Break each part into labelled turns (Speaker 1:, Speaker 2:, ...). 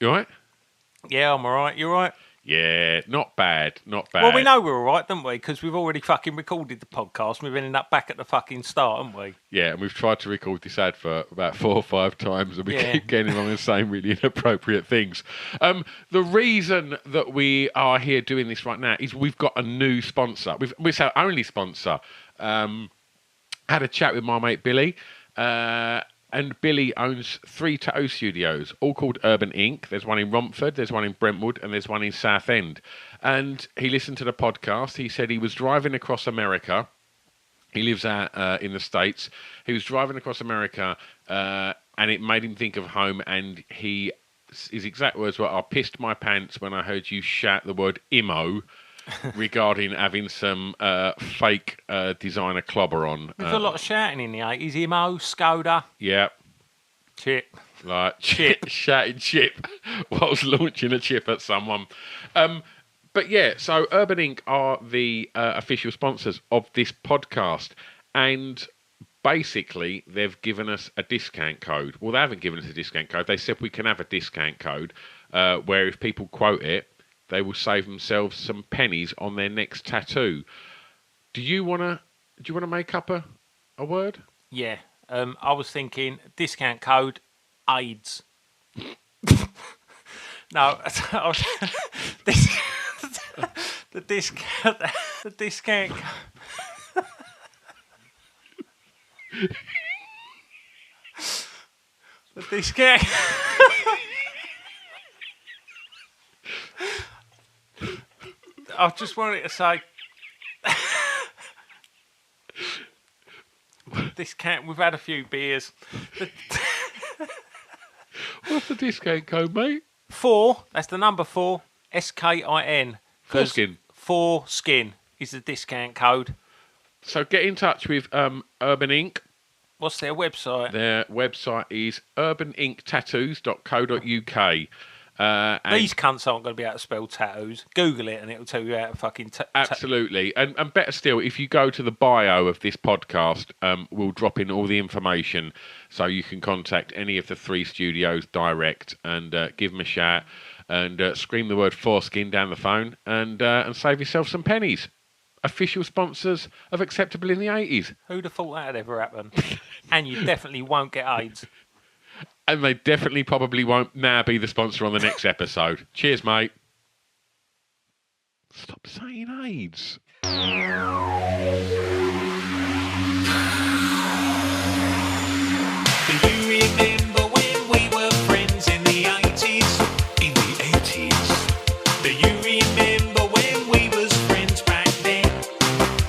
Speaker 1: You all right?
Speaker 2: Yeah, I'm all right. You all right?
Speaker 1: Yeah, not bad.
Speaker 2: Well, we know we're all right, don't we? Because we've already fucking recorded the podcast. We've ended up back at the fucking start, haven't we?
Speaker 1: Yeah, and we've tried to record this advert about 4 or 5 times, and we keep getting wrong and saying really inappropriate things. The reason that we are here doing this right now is we've got a new sponsor. We're our only sponsor. Had a chat with my mate Billy. And Billy owns 3 tattoo studios, all called Urban Ink. There's one in Romford, there's one in Brentwood, and there's one in Southend. And he listened to the podcast. He said he was driving across America. He lives out in the States. He was driving across America, and it made him think of home. And his exact words were, "I pissed my pants when I heard you shout the word imo." regarding having some fake designer clobber on.
Speaker 2: There's a lot of shouting in the 80s. Imo, Skoda.
Speaker 1: Yeah.
Speaker 2: Chip.
Speaker 1: Like shouting chip whilst launching a chip at someone. But yeah, so Urban Ink are the official sponsors of this podcast. And basically, they've given us a discount code. Well, they haven't given us a discount code. They said we can have a discount code where if people quote it, they will save themselves some pennies on their next tattoo. Do you wanna make up a word?
Speaker 2: Yeah. I was thinking discount code AIDS. No, the discount the discount. I just wanted to say, discount. We've had a few beers.
Speaker 1: What's the discount code, mate?
Speaker 2: 4. That's the number 4. SKIN.
Speaker 1: Foreskin.
Speaker 2: Foreskin is the discount code.
Speaker 1: So get in touch with Urban Ink.
Speaker 2: What's their website?
Speaker 1: Their website is urbaninktattoos.co.uk.
Speaker 2: These cunts aren't going to be able to spell tattoos. Google it and it'll tell you how to fucking...
Speaker 1: Absolutely. And better still, if you go to the bio of this podcast, we'll drop in all the information so you can contact any of the 3 studios direct and give them a shout and scream the word foreskin down the phone and save yourself some pennies. Official sponsors of Acceptable in the 80s.
Speaker 2: Who'd have thought that had ever happened? And you definitely won't get AIDS.
Speaker 1: And they definitely probably won't now be the sponsor on the next episode. Cheers, mate. Stop saying AIDS.
Speaker 3: Do you remember when we were friends in the 80s? In the 80s. Do you remember when we was friends back then?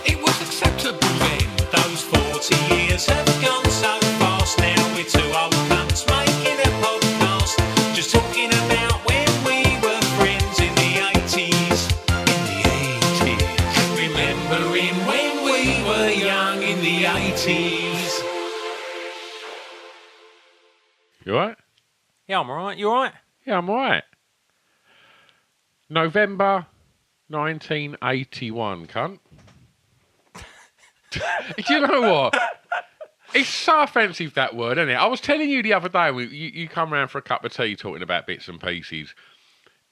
Speaker 3: It was acceptable then. Those 40 years have gone so fast. Now we're too old cunts making a podcast. Just talking about when we were friends in the 80s. In the 80s. Remembering when we were young in the 80s.
Speaker 1: You alright?
Speaker 2: Yeah, I'm alright. You alright?
Speaker 1: Yeah, I'm alright. November 1981, cunt. Do you know what? It's so offensive, that word, isn't it? I was telling you the other day, you come round for a cup of tea talking about bits and pieces,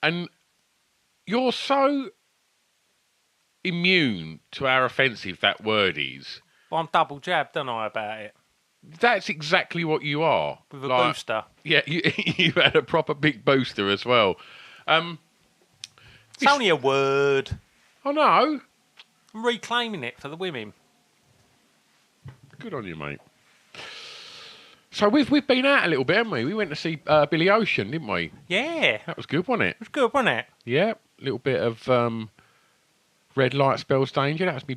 Speaker 1: and you're so immune to how offensive that word is.
Speaker 2: Well, I'm double jabbed, don't I, about it?
Speaker 1: That's exactly what you are.
Speaker 2: With a booster.
Speaker 1: Yeah, you had a proper big booster as well.
Speaker 2: It's only a word.
Speaker 1: I know.
Speaker 2: I'm reclaiming it for the women.
Speaker 1: Good on you, mate. So we've been out a little bit, haven't we? We went to see Billy Ocean, didn't we?
Speaker 2: Yeah.
Speaker 1: That was good, wasn't it?
Speaker 2: It was good, wasn't it?
Speaker 1: Yeah, a little bit of Red Light Spells Danger. That was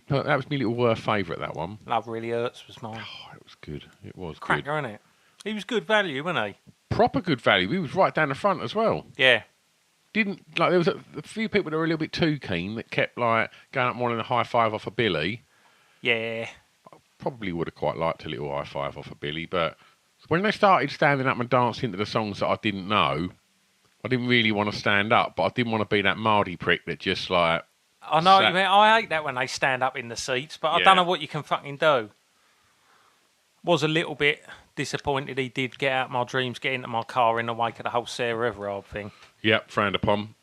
Speaker 1: me little favourite, that one.
Speaker 2: Love Really Hurts was mine.
Speaker 1: Oh, it was good. It was
Speaker 2: Cracker,
Speaker 1: good.
Speaker 2: innit? He was good value, wasn't he?
Speaker 1: Proper good value. He was right down the front as well.
Speaker 2: Yeah.
Speaker 1: There was a few people that were a little bit too keen that kept like going up wanting a high five off of Billy.
Speaker 2: Yeah.
Speaker 1: Probably would have quite liked a little high five off of Billy, but when they started standing up and dancing to the songs that I didn't know, I didn't really want to stand up, but I didn't want to be that Mardy prick that just like...
Speaker 2: I know what you mean. I hate that when they stand up in the seats, but I don't know what you can fucking do. Was a little bit disappointed he did get out of my dreams, get into my car in the wake of the whole Sarah Everard thing.
Speaker 1: Yep, frowned upon.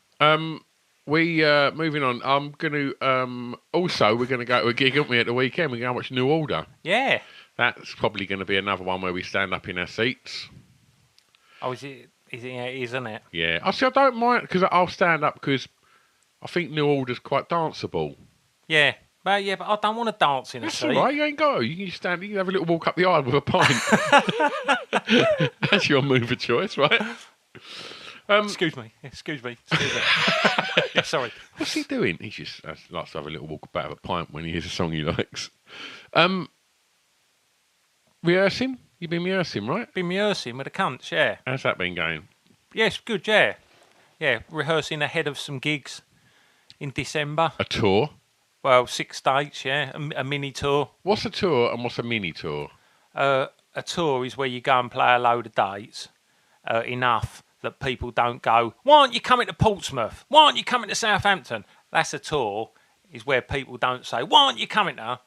Speaker 1: We moving on. I'm going to also we're going to go to a gig, aren't we, at the weekend? We're going to watch New Order.
Speaker 2: Yeah.
Speaker 1: That's probably going to be another one where we stand up in our seats.
Speaker 2: Oh, is it? Yeah, it is, isn't it?
Speaker 1: Yeah. I don't mind because I'll stand up because I think New Order's quite danceable.
Speaker 2: Yeah. But I don't want to dance in a
Speaker 1: That's
Speaker 2: seat.
Speaker 1: all right. You ain't got to. You can just stand. You can have a little walk up the aisle with a pint. That's your move of choice, right?
Speaker 2: Excuse me. Yeah, sorry.
Speaker 1: What's he doing? He just likes to have a little walk about with a pint when he hears a song he likes. Rehearsing? You've been rehearsing, right?
Speaker 2: Been rehearsing with the cunts, yeah.
Speaker 1: How's that been going?
Speaker 2: Yes, good, yeah. Yeah, rehearsing ahead of some gigs in December.
Speaker 1: A tour?
Speaker 2: Well, 6 dates, yeah. A mini tour.
Speaker 1: What's a tour and what's a mini tour?
Speaker 2: A tour is where you go and play a load of dates enough that people don't go, why aren't you coming to Portsmouth? Why aren't you coming to Southampton? That's a tour, is where people don't say, why aren't you coming to?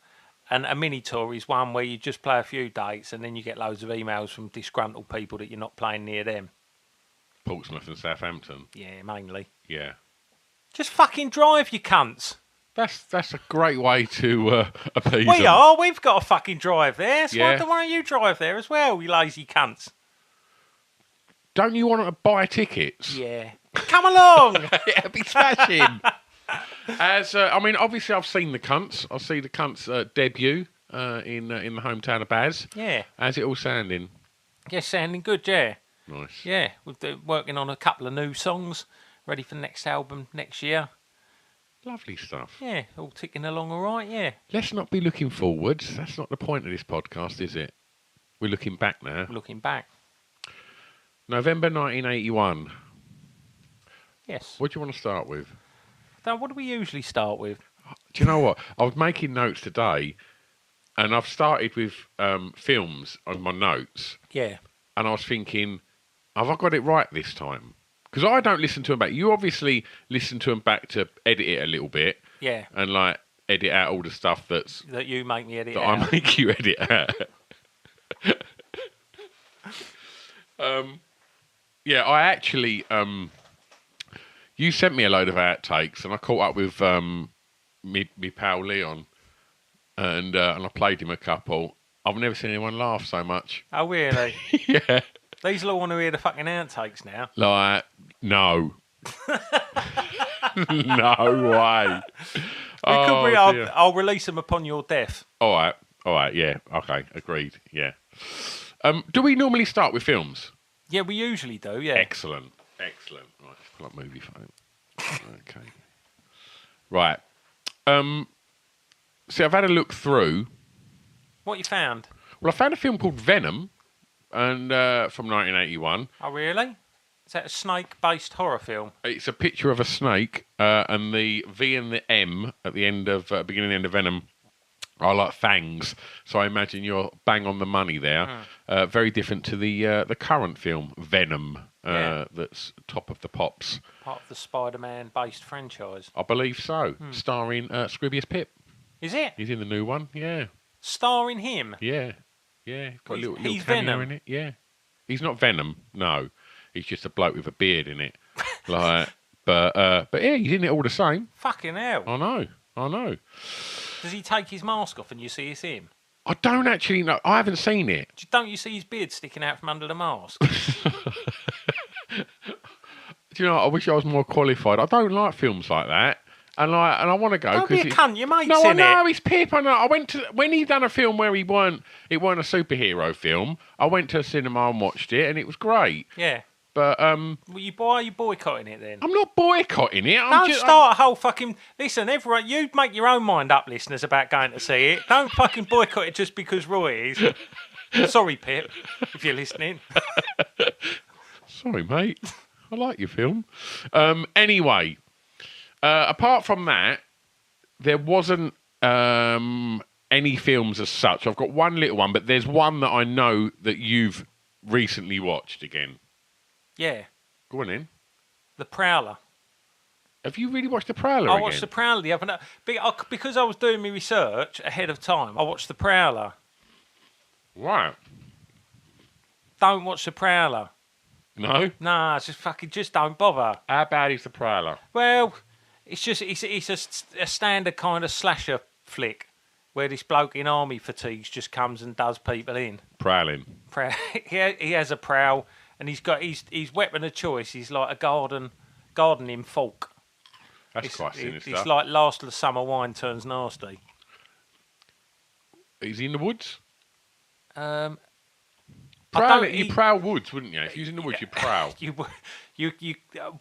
Speaker 2: And a mini tour is one where you just play a few dates and then you get loads of emails from disgruntled people that you're not playing near them.
Speaker 1: Portsmouth and Southampton?
Speaker 2: Yeah, mainly.
Speaker 1: Yeah.
Speaker 2: Just fucking drive, you cunts.
Speaker 1: That's a great way to appease
Speaker 2: We
Speaker 1: them.
Speaker 2: are. We've got a fucking drive there. So
Speaker 1: Yeah.
Speaker 2: why don't you drive there as well, you lazy cunts?
Speaker 1: Don't you want to buy tickets?
Speaker 2: Yeah. Come along.
Speaker 1: It'll be smashing. Obviously I've seen the Cunts. I'll see the Cunts debut in the hometown of Baz.
Speaker 2: Yeah.
Speaker 1: How's it all sounding?
Speaker 2: Yeah, sounding good, yeah.
Speaker 1: Nice.
Speaker 2: Yeah, we're working on a couple of new songs, ready for the next album next year.
Speaker 1: Lovely stuff.
Speaker 2: Yeah, all ticking along all right, yeah.
Speaker 1: Let's not be looking forwards. That's not the point of this podcast, is it? We're looking back now.
Speaker 2: Looking back.
Speaker 1: November 1981.
Speaker 2: Yes.
Speaker 1: What do you want to start with?
Speaker 2: Now, what do we usually start with?
Speaker 1: Do you know what? I was making notes today, and I've started with films on my notes,
Speaker 2: Yeah.
Speaker 1: and I was thinking, have I got it right this time? Because I don't listen to them back. You obviously listen to them back to edit it a little bit,
Speaker 2: Yeah.
Speaker 1: and like edit out all the stuff that
Speaker 2: you make me edit
Speaker 1: I
Speaker 2: out.
Speaker 1: make you edit out. Yeah, I actually you sent me a load of outtakes, and I caught up with me pal Leon, and I played him a couple. I've never seen anyone laugh so much.
Speaker 2: Oh, really?
Speaker 1: Yeah,
Speaker 2: These lot want to hear the fucking outtakes now.
Speaker 1: like no, no way.
Speaker 2: I'll release them upon your death.
Speaker 1: All right, yeah, okay, agreed. Yeah. Do we normally start with films?
Speaker 2: Yeah, we usually do, yeah.
Speaker 1: Excellent. Right, let's pull up movie phone. Okay. Right. See, I've had a look through.
Speaker 2: What you found?
Speaker 1: Well, I found a film called Venom, and from 1981.
Speaker 2: Oh, really? Is that a snake-based horror film?
Speaker 1: It's a picture of a snake, and the V and the M at the end of beginning and end of Venom are like fangs. So I imagine you're bang on the money there. Very different to the current film Venom, that's top of the pops.
Speaker 2: Part of the Spider-Man-based franchise.
Speaker 1: I believe so. Starring Scribbius Pip.
Speaker 2: Is it?
Speaker 1: He's in the new one. Yeah.
Speaker 2: Starring him?
Speaker 1: Yeah. Got a little
Speaker 2: He's
Speaker 1: cameo
Speaker 2: Venom?
Speaker 1: in it. Yeah. He's not Venom. No. He's just a bloke with a beard in it. Like, but yeah, he's in it all the same.
Speaker 2: Fucking hell.
Speaker 1: I know.
Speaker 2: Does he take his mask off and you see it's him?
Speaker 1: I don't actually know. I haven't seen it.
Speaker 2: Don't you see his beard sticking out from under the mask?
Speaker 1: Do you know, I wish I was more qualified. I don't like films like that. And I want to go.
Speaker 2: Don't be a cunt, your mate's
Speaker 1: No, I
Speaker 2: in
Speaker 1: know,
Speaker 2: it.
Speaker 1: he's Pip. I know. I went to, when he done a film where it weren't a superhero film, I went to a cinema and watched it, and it was great.
Speaker 2: Yeah.
Speaker 1: But
Speaker 2: Well, why are you boycotting it then?
Speaker 1: I'm not boycotting it.
Speaker 2: Don't start a whole fucking... Listen, everyone, you make your own mind up, listeners, about going to see it. Don't fucking boycott it just because Roy is. Sorry, Pip, if you're listening.
Speaker 1: Sorry, mate. I like your film. Anyway, apart from that, there wasn't any films as such. I've got one little one, but there's one that I know that you've recently watched again.
Speaker 2: Yeah.
Speaker 1: Go on in.
Speaker 2: The Prowler.
Speaker 1: Have you really watched The Prowler again?
Speaker 2: I watched The Prowler the other night. Because I was doing my research ahead of time, I watched The Prowler.
Speaker 1: Right.
Speaker 2: don't watch The Prowler.
Speaker 1: No?
Speaker 2: Nah, it's just don't bother.
Speaker 1: How bad is The Prowler?
Speaker 2: Well, it's a standard kind of slasher flick where this bloke in army fatigues just comes and does people in.
Speaker 1: Prowling.
Speaker 2: He has a prowl, and he's got his weapon of choice. He's like a gardening fork.
Speaker 1: That's quite sinister.
Speaker 2: It's like Last of the Summer Wine turns nasty.
Speaker 1: Is he in the woods?
Speaker 2: Prowling,
Speaker 1: you prowl woods, wouldn't you? If you was in the woods, you prowl.
Speaker 2: you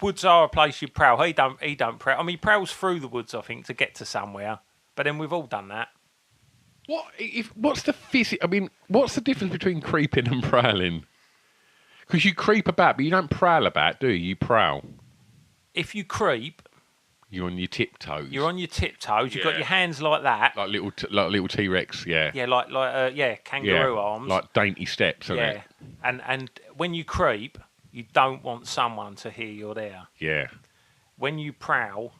Speaker 2: woods are a place you prowl. He don't prowl. I mean, he prowls through the woods, I think, to get to somewhere. But then we've all done that.
Speaker 1: What's the difference between creeping and prowling? Because you creep about, but you don't prowl about, do you? You prowl.
Speaker 2: If you creep,
Speaker 1: you're on your tiptoes.
Speaker 2: You've got your hands like that,
Speaker 1: like little T-Rex. Yeah.
Speaker 2: Yeah, like kangaroo arms.
Speaker 1: Like dainty steps.
Speaker 2: Yeah, and when you creep, you don't want someone to hear you're there.
Speaker 1: Yeah.
Speaker 2: When you prowl,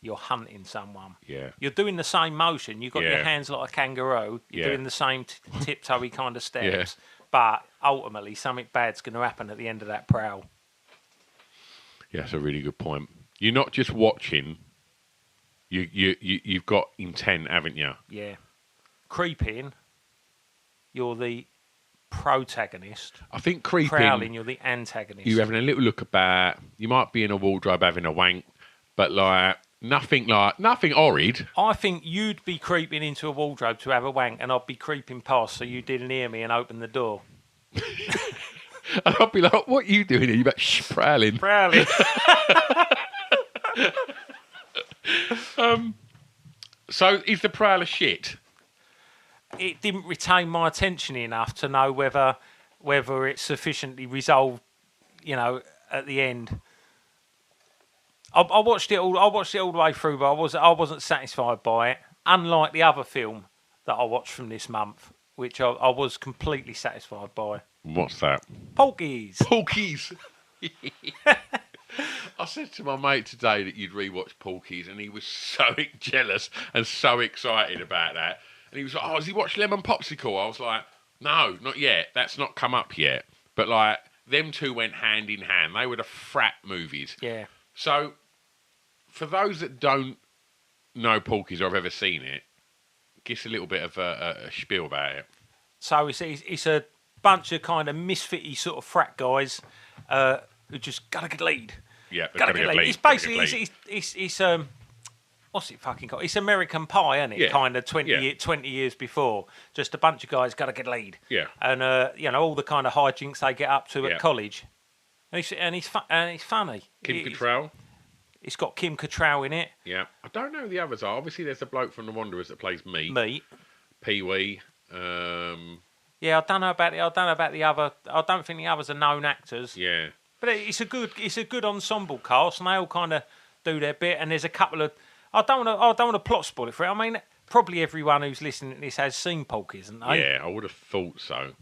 Speaker 2: you're hunting someone.
Speaker 1: Yeah.
Speaker 2: You're doing the same motion. You've got your hands like a kangaroo. You're doing the same tiptoey kind of steps. But ultimately, something bad's going to happen at the end of that prowl.
Speaker 1: Yeah, that's a really good point. You're not just watching. You've got intent, haven't you?
Speaker 2: Yeah. Creeping, you're the protagonist.
Speaker 1: I think creeping.
Speaker 2: Prowling, you're the antagonist.
Speaker 1: You're having a little look about. You might be in a wardrobe having a wank, but nothing horrid.
Speaker 2: I think you'd be creeping into a wardrobe to have a wank, and I'd be creeping past so you didn't hear me and open the door.
Speaker 1: And I'd be like, "What are you doing here? You're about prowling."
Speaker 2: Prowling.
Speaker 1: So is the prowler shit?
Speaker 2: It didn't retain my attention enough to know whether it's sufficiently resolved, at the end. I watched it all. I watched it all the way through, but I wasn't satisfied by it. Unlike the other film that I watched from this month, which I was completely satisfied by.
Speaker 1: What's that?
Speaker 2: Polkies.
Speaker 1: Polkies. I said to my mate today that you'd rewatch Polkies, and he was so jealous and so excited about that. And he was like, "Oh, has he watched Lemon Popsicle?" I was like, "No, not yet. That's not come up yet." But like, them two went hand in hand. They were the frat movies.
Speaker 2: Yeah.
Speaker 1: So, for those that don't know Polkies or have ever seen it, give us a little bit of a spiel about it.
Speaker 2: So it's a bunch of kind of misfitty sort of frat guys who just gotta get laid.
Speaker 1: Yeah,
Speaker 2: gotta get laid. It's basically it's what's it fucking called? It's American Pie, isn't it?
Speaker 1: Yeah.
Speaker 2: Kind of 20 years before. Just a bunch of guys gotta get laid.
Speaker 1: Yeah.
Speaker 2: And all the kind of hijinks they get up to at college. And it's funny.
Speaker 1: Kim Cattrall.
Speaker 2: It's got Kim Cattrall in it.
Speaker 1: Yeah. I don't know who the others are. Obviously, there's the bloke from The Wanderers that plays Meat. Pee-wee.
Speaker 2: Yeah, I don't know about the other. I don't think the others are known actors.
Speaker 1: Yeah.
Speaker 2: But it's a good ensemble cast, and they all kind of do their bit. And there's a couple of. I don't want to plot spoil it for it. I mean, probably everyone who's listening to this has seen Polkies, hasn't they?
Speaker 1: Yeah, I would have thought so.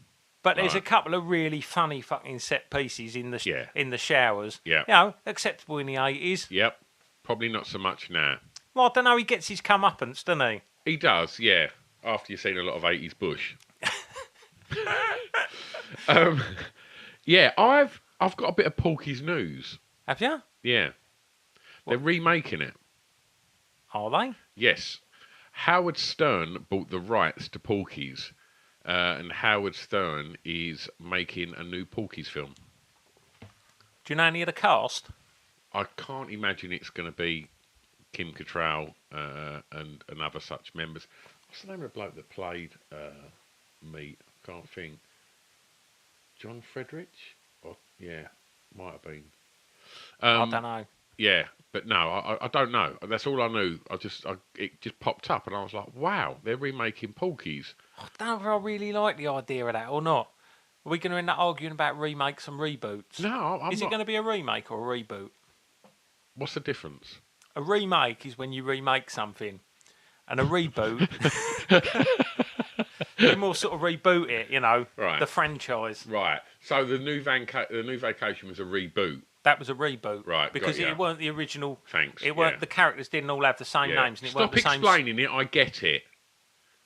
Speaker 2: But there's a couple of really funny fucking set pieces in the showers.
Speaker 1: Yeah.
Speaker 2: Acceptable in the 80s.
Speaker 1: Yep. Probably not so much now.
Speaker 2: Well, I don't know. He gets his comeuppance, doesn't he?
Speaker 1: He does, yeah. After you've seen a lot of 80s Bush. Yeah, I've got a bit of Porky's news.
Speaker 2: Have you?
Speaker 1: Yeah. They're remaking it.
Speaker 2: Are they?
Speaker 1: Yes. Howard Stern bought the rights to Porky's. And Howard Stern is making a new Porky's film.
Speaker 2: Do you know any of the cast?
Speaker 1: I can't imagine it's going to be Kim Cattrall and other such members. What's the name of the bloke that played Meat? I can't think. John Frederick? Yeah, might have been.
Speaker 2: I don't know.
Speaker 1: Yeah, but no, I don't know. That's all I knew. It just popped up, and I was like, wow, they're remaking Porky's.
Speaker 2: I don't know if I really like the idea of that or not. Are we going to end up arguing about remakes and reboots?
Speaker 1: No, I'm
Speaker 2: Is it going to be a remake or a reboot?
Speaker 1: What's the difference?
Speaker 2: A remake is when you remake something, and a reboot, you more sort of reboot it,
Speaker 1: Right.
Speaker 2: the franchise.
Speaker 1: Right. So the new Vacation was a reboot.
Speaker 2: That was a reboot,
Speaker 1: right?
Speaker 2: Because it weren't the original.
Speaker 1: Thanks.
Speaker 2: It weren't the characters didn't all have the same names, and it weren't the same.
Speaker 1: Stop explaining it. I get it.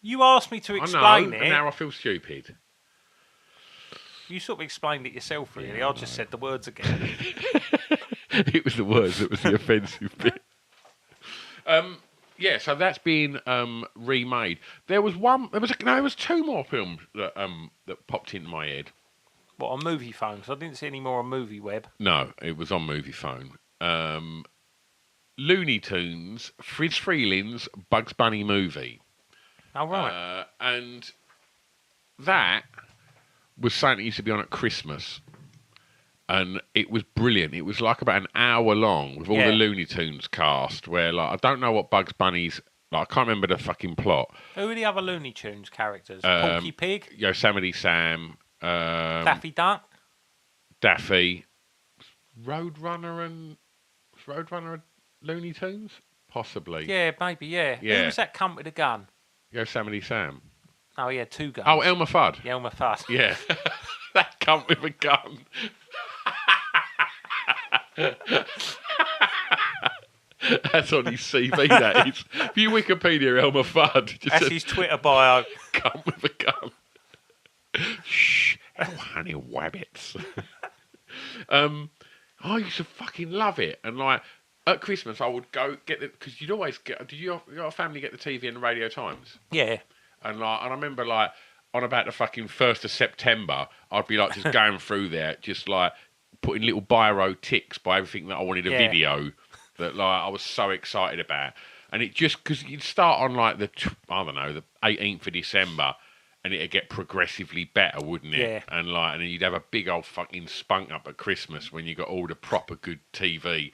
Speaker 2: You asked me to explain
Speaker 1: I know,
Speaker 2: it.
Speaker 1: and now I feel stupid.
Speaker 2: You sort of explained it yourself, really. I just said the words again.
Speaker 1: It was the words that was the offensive bit. Yeah, so that's been remade. There was two more films that popped into my head.
Speaker 2: What, on Movie Phone? 'Cause I didn't see any more on Movie Web.
Speaker 1: No, it was on Movie Phone. Looney Tunes, Frizz Freelin's Bugs Bunny movie.
Speaker 2: Oh, right.
Speaker 1: And that was something that used to be on at Christmas. And it was brilliant. It was like about an hour long with all the Looney Tunes cast where, like, I don't know what Bugs Bunny's... Like, I can't remember the fucking plot.
Speaker 2: Who are the other Looney Tunes characters? Porky Pig?
Speaker 1: Yosemite Sam.
Speaker 2: Daffy Duck?
Speaker 1: Daffy. Roadrunner Looney Tunes? Possibly.
Speaker 2: Yeah, maybe, yeah. Who was that cunt with a gun?
Speaker 1: Yosemite Sam.
Speaker 2: Oh, he had two guns.
Speaker 1: Oh, Elmer Fudd.
Speaker 2: Yeah, Elmer Fudd.
Speaker 1: Yeah. That cunt with a gun. That's on his CV, that is. If you Wikipedia Elmer Fudd...
Speaker 2: That's his Twitter bio.
Speaker 1: Cunt with a gun. Shh. Oh, honey wabbits. I used to fucking love it. And, like, at Christmas, I would go get the... Because you'd always get... Did your family get the TV and the Radio Times?
Speaker 2: Yeah.
Speaker 1: And I remember, like, on about the fucking 1st of September, I'd be, like, just going through there, just, like, putting little biro ticks by everything that I wanted a video that, like, I was so excited about. And it just... Because you'd start on, like, the 18th of December, and it'd get progressively better, wouldn't it?
Speaker 2: Yeah.
Speaker 1: And, like, and then you'd have a big old fucking spunk up at Christmas when you got all the proper good TV.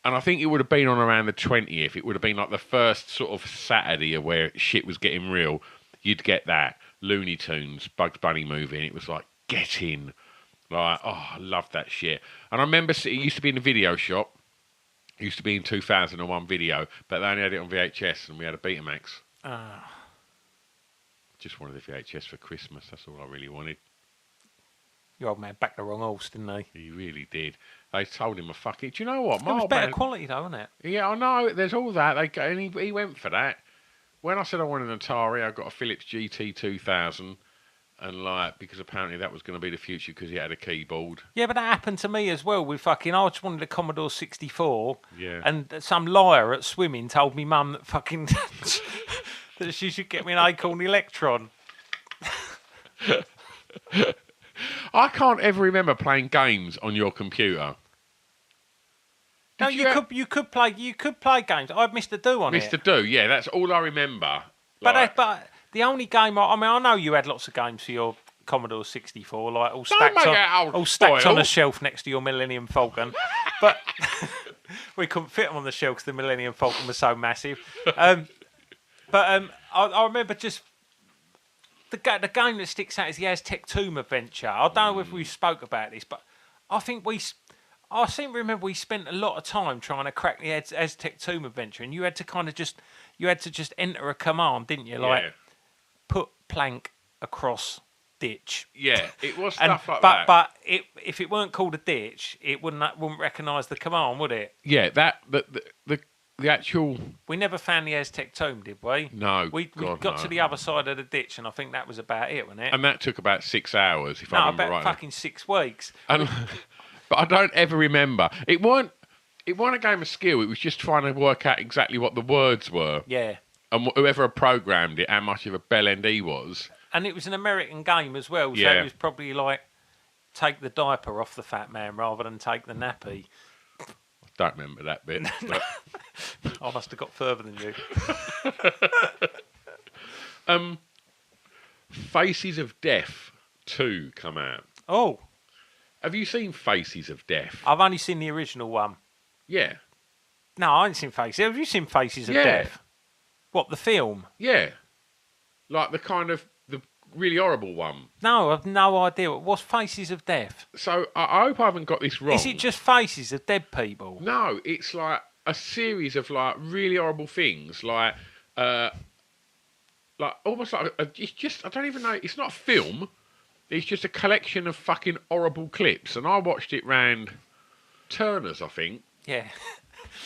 Speaker 1: And I think it would have been on around the 20th. It would have been like the first sort of Saturday where shit was getting real. You'd get that Looney Tunes, Bugs Bunny movie, and it was like, get in. Like, oh, I loved that shit. And I remember it used to be in the video shop. It used to be in 2001 video, but they only had it on VHS, and we had a Betamax. Just wanted a VHS for Christmas. That's all I really wanted.
Speaker 2: Your old man backed the wrong horse, didn't he?
Speaker 1: He really did. They told him a fucking... Do you know what?
Speaker 2: It was better quality, though, wasn't it?
Speaker 1: Yeah, I know. There's all that. And he went for that. When I said I wanted an Atari, I got a Philips GT 2000. And, like, because apparently that was going to be the future because he had a keyboard.
Speaker 2: Yeah, but that happened to me as well with fucking... I just wanted a Commodore 64.
Speaker 1: Yeah.
Speaker 2: And some liar at swimming told me mum that fucking... that she should get me an Acorn Electron.
Speaker 1: I can't ever remember playing games on your computer.
Speaker 2: No, you could play games. I had Mr. Do on it.
Speaker 1: Mr. Do, yeah, that's all I remember.
Speaker 2: But the only game I know you had lots of games for your Commodore 64, like all stacked on a shelf next to your Millennium Falcon. But we couldn't fit them on the shelf because the Millennium Falcon was so massive. I remember just the game that sticks out is the Aztec Tomb Adventure. I don't know if we spoke about this, but I seem to remember we spent a lot of time trying to crack the Aztec Tomb Adventure, and you had to just enter a command, didn't you? Like put plank across ditch.
Speaker 1: Yeah, it was stuff like that.
Speaker 2: But if it weren't called a ditch, it wouldn't recognise the command, would it?
Speaker 1: Yeah, the actual...
Speaker 2: We never found the Aztec tomb, did we?
Speaker 1: No.
Speaker 2: We got to the other side of the ditch, and I think that was about it, wasn't it?
Speaker 1: And that took about 6 hours, if I remember right.
Speaker 2: No, about fucking 6 weeks.
Speaker 1: And, but I don't ever remember. It weren't a game of skill. It was just trying to work out exactly what the words were.
Speaker 2: Yeah.
Speaker 1: And whoever had programmed it, how much of a bellend he was.
Speaker 2: And it was an American game as well, so it was probably like take the diaper off the fat man rather than take the nappy.
Speaker 1: Don't remember that bit. But...
Speaker 2: I must have got further than you.
Speaker 1: Faces of Death 2 come out.
Speaker 2: Oh.
Speaker 1: Have you seen Faces of Death?
Speaker 2: I've only seen the original one.
Speaker 1: Yeah.
Speaker 2: No, I ain't seen Faces. Have you seen Faces of Death? What, the film?
Speaker 1: Yeah. Like the really horrible one.
Speaker 2: No, I've no idea. What's Faces of Death?
Speaker 1: So, I hope I haven't got this wrong.
Speaker 2: Is it just faces of dead people?
Speaker 1: No, it's like a series of like really horrible things. Like almost like, it's just, I don't even know, it's not a film. It's just a collection of fucking horrible clips. And I watched it round Turner's, I think.
Speaker 2: Yeah.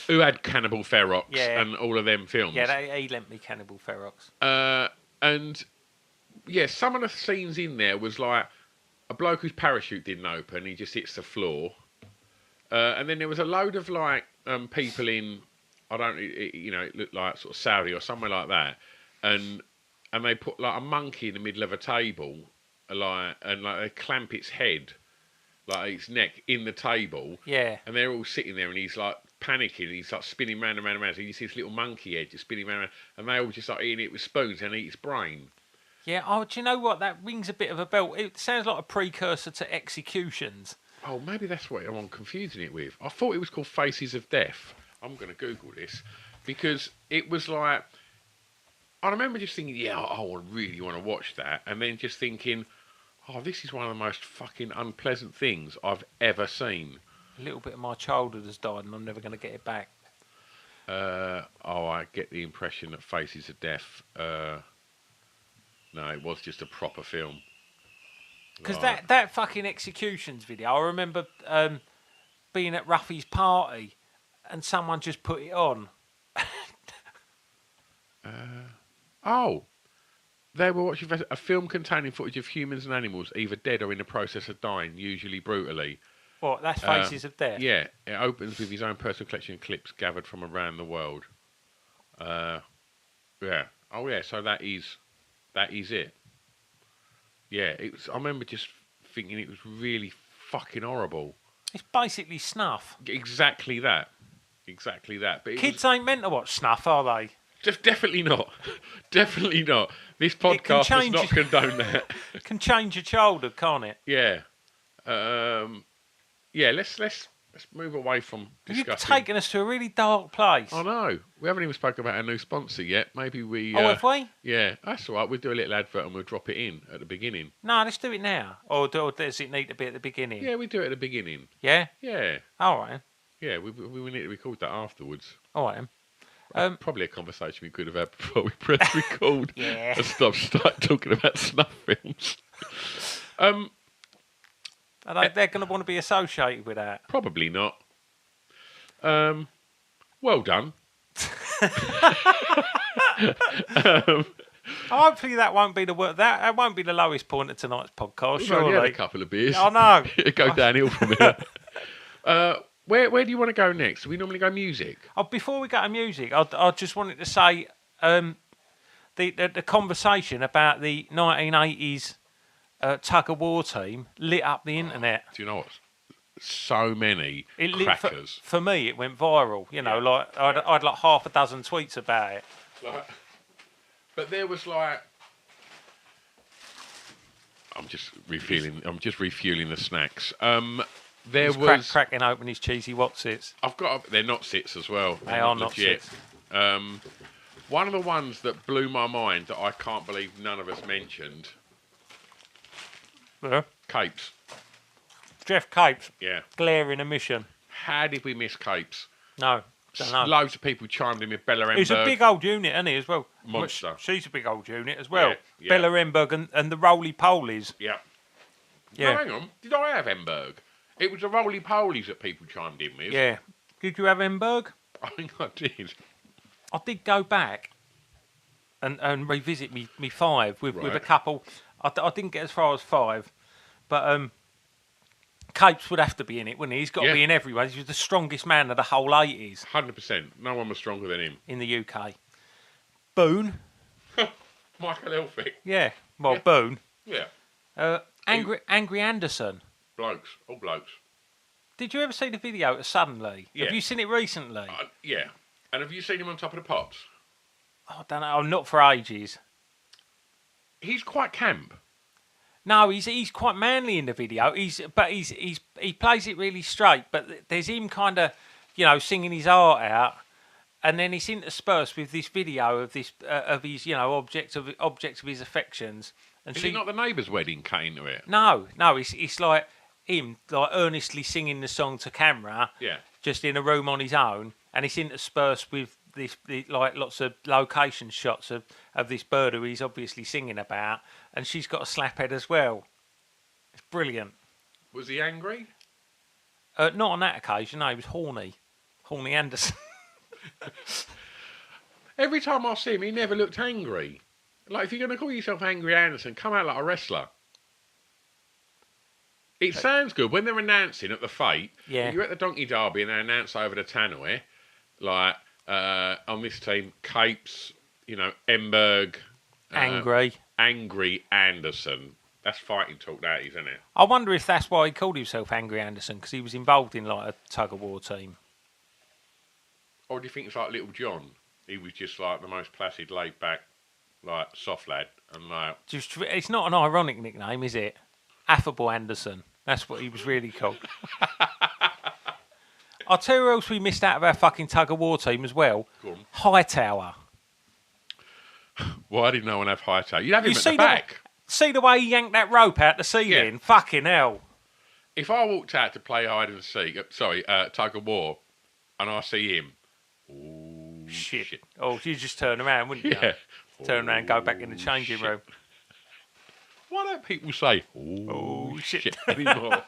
Speaker 1: Who had Cannibal Ferox and all of them films.
Speaker 2: Yeah, he lent me Cannibal Ferox.
Speaker 1: And... yeah, some of the scenes in there was like a bloke whose parachute didn't open. He just hits the floor. And then there was a load of like people in, it looked like sort of Saudi or somewhere like that, and they put like a monkey in the middle of a table, and they clamp its head, like its neck, in the table.
Speaker 2: Yeah.
Speaker 1: And they're all sitting there, and he's like panicking, and he's like spinning round and round and round. So you see this little monkey head just spinning round, and they all just like eating it with spoons and eat its brain.
Speaker 2: Yeah. Oh, do you know what? That rings a bit of a bell. It sounds like a precursor to executions.
Speaker 1: Oh, maybe that's what I'm confusing it with. I thought it was called Faces of Death. I'm going to Google this because it was like, I remember just thinking, yeah, I really want to watch that. And then just thinking, oh, this is one of the most fucking unpleasant things I've ever seen.
Speaker 2: A little bit of my childhood has died and I'm never going to get it back.
Speaker 1: I get the impression that Faces of Death, no, it was just a proper film.
Speaker 2: Because that fucking executions video, I remember being at Ruffy's party and someone just put it on.
Speaker 1: They were watching a film containing footage of humans and animals either dead or in the process of dying, usually brutally.
Speaker 2: What, that's Faces of Death?
Speaker 1: Yeah, it opens with his own personal collection of clips gathered from around the world. Yeah. Oh yeah, so that is it. Yeah, I remember just thinking it was really fucking horrible.
Speaker 2: It's basically snuff.
Speaker 1: Exactly that. But
Speaker 2: Kids ain't meant to watch snuff, are they?
Speaker 1: Definitely not. Definitely not. This podcast does not condone that.
Speaker 2: It can change your childhood, can't it?
Speaker 1: Yeah. Yeah, let's move away from discussing.
Speaker 2: You've taken us to a really dark place.
Speaker 1: I know. We haven't even spoken about our new sponsor yet. Maybe we...
Speaker 2: have we?
Speaker 1: Yeah, that's all right. We'll do a little advert and we'll drop it in at the beginning.
Speaker 2: No, let's do it now. Or does it need to be at the beginning?
Speaker 1: Yeah, we do it at the beginning.
Speaker 2: Yeah?
Speaker 1: Yeah.
Speaker 2: All right.
Speaker 1: Yeah, we need to record that afterwards.
Speaker 2: All right.
Speaker 1: Probably a conversation we could have had before we press record.
Speaker 2: Yeah.
Speaker 1: And start talking about snuff films.
Speaker 2: They're going to want to be associated with that.
Speaker 1: Probably not. Well done.
Speaker 2: Hopefully that won't be that won't be the lowest point of tonight's podcast.
Speaker 1: We've
Speaker 2: surely.
Speaker 1: only had a couple of beers.
Speaker 2: I know.
Speaker 1: It go downhill from here. Where do you want to go next? We normally go music.
Speaker 2: Oh, before we go to music, I just wanted to say the conversation about the 1980s tug of war team lit up the internet.
Speaker 1: Do you know what? So many crackers.
Speaker 2: For me, it went viral. You know, like I'd like half a dozen tweets about it.
Speaker 1: But there was like, I'm just refueling the snacks. There was
Speaker 2: cracking open his cheesy Wotsits.
Speaker 1: They're not sits as well.
Speaker 2: They are not sits.
Speaker 1: One of the ones that blew my mind that I can't believe none of us mentioned.
Speaker 2: Yeah.
Speaker 1: Capes.
Speaker 2: Jeff Capes.
Speaker 1: Yeah.
Speaker 2: Glaring omission.
Speaker 1: How did we miss Capes?
Speaker 2: No. Don't know.
Speaker 1: Loads of people chimed in with Bella Emberg.
Speaker 2: He's a big old unit, isn't he, as well?
Speaker 1: Monster.
Speaker 2: She's a big old unit as well.
Speaker 1: Yeah.
Speaker 2: Bella Emberg and the Roly-Polies.
Speaker 1: Yeah.
Speaker 2: Yeah.
Speaker 1: No, hang on. Did I have Emberg? It was the Roly-Polies that people chimed in with.
Speaker 2: Yeah. Did you have Emberg?
Speaker 1: I think I did.
Speaker 2: I did go back and revisit me 5 with a
Speaker 1: Right.
Speaker 2: couple. I didn't get as far as 5, but Capes would have to be in it, wouldn't he? He's got to be in everywhere. He was the strongest man of the whole 80s
Speaker 1: 100%. No one was stronger than him.
Speaker 2: in the UK. Boone.
Speaker 1: Michael Elphick.
Speaker 2: Yeah. Well, Boone.
Speaker 1: Yeah.
Speaker 2: Angry Anderson.
Speaker 1: Blokes. All blokes.
Speaker 2: Did you ever see the video of Suddenly?
Speaker 1: Yeah.
Speaker 2: Have you seen it recently?
Speaker 1: Yeah. And have you seen him on Top of the Pops?
Speaker 2: I don't know. Not for ages.
Speaker 1: He's quite camp.
Speaker 2: No, he's quite manly in the video. He plays it really straight. But there's him kind of, singing his heart out, and then he's interspersed with this video of this of his, object of his affections. And
Speaker 1: Is it not the neighbour's wedding cut into it?
Speaker 2: No, it's like him like earnestly singing the song to camera.
Speaker 1: Yeah.
Speaker 2: Just in a room on his own, and it's interspersed with like lots of location shots of this bird who he's obviously singing about, and she's got a slap head as well. It's brilliant.
Speaker 1: Was he angry?
Speaker 2: Not on that occasion. No, he was horny Anderson.
Speaker 1: Every time I see him, he never looked angry. Like, if you're going to call yourself Angry Anderson, come out like a wrestler. It sounds good when they're announcing at the fete.
Speaker 2: Yeah.
Speaker 1: You're at the Donkey Derby and they announce over the tannoy, like on this team, Capes, Emberg, Angry Anderson. That's fighting talk, that is, isn't it?
Speaker 2: I wonder if that's why he called himself Angry Anderson, because he was involved in like a tug of war team.
Speaker 1: Or do you think it's like Little John? He was just like the most placid, laid back, like soft lad, and like.
Speaker 2: It's not an ironic nickname, is it? Affable Anderson. That's what he was really called. I'll tell you who else we missed out of our fucking tug of war team as well.
Speaker 1: Go on.
Speaker 2: Hightower.
Speaker 1: Why did no one have Hightower? You'd have him at the back.
Speaker 2: See the way he yanked that rope out the ceiling?
Speaker 1: Yeah.
Speaker 2: Fucking hell.
Speaker 1: If I walked out to play hide and seek, tug of war, and I see him, oh shit.
Speaker 2: Oh, you just turn around, wouldn't you?
Speaker 1: Yeah.
Speaker 2: Turn around, go back in the changing room.
Speaker 1: Why don't people say, oh shit anymore?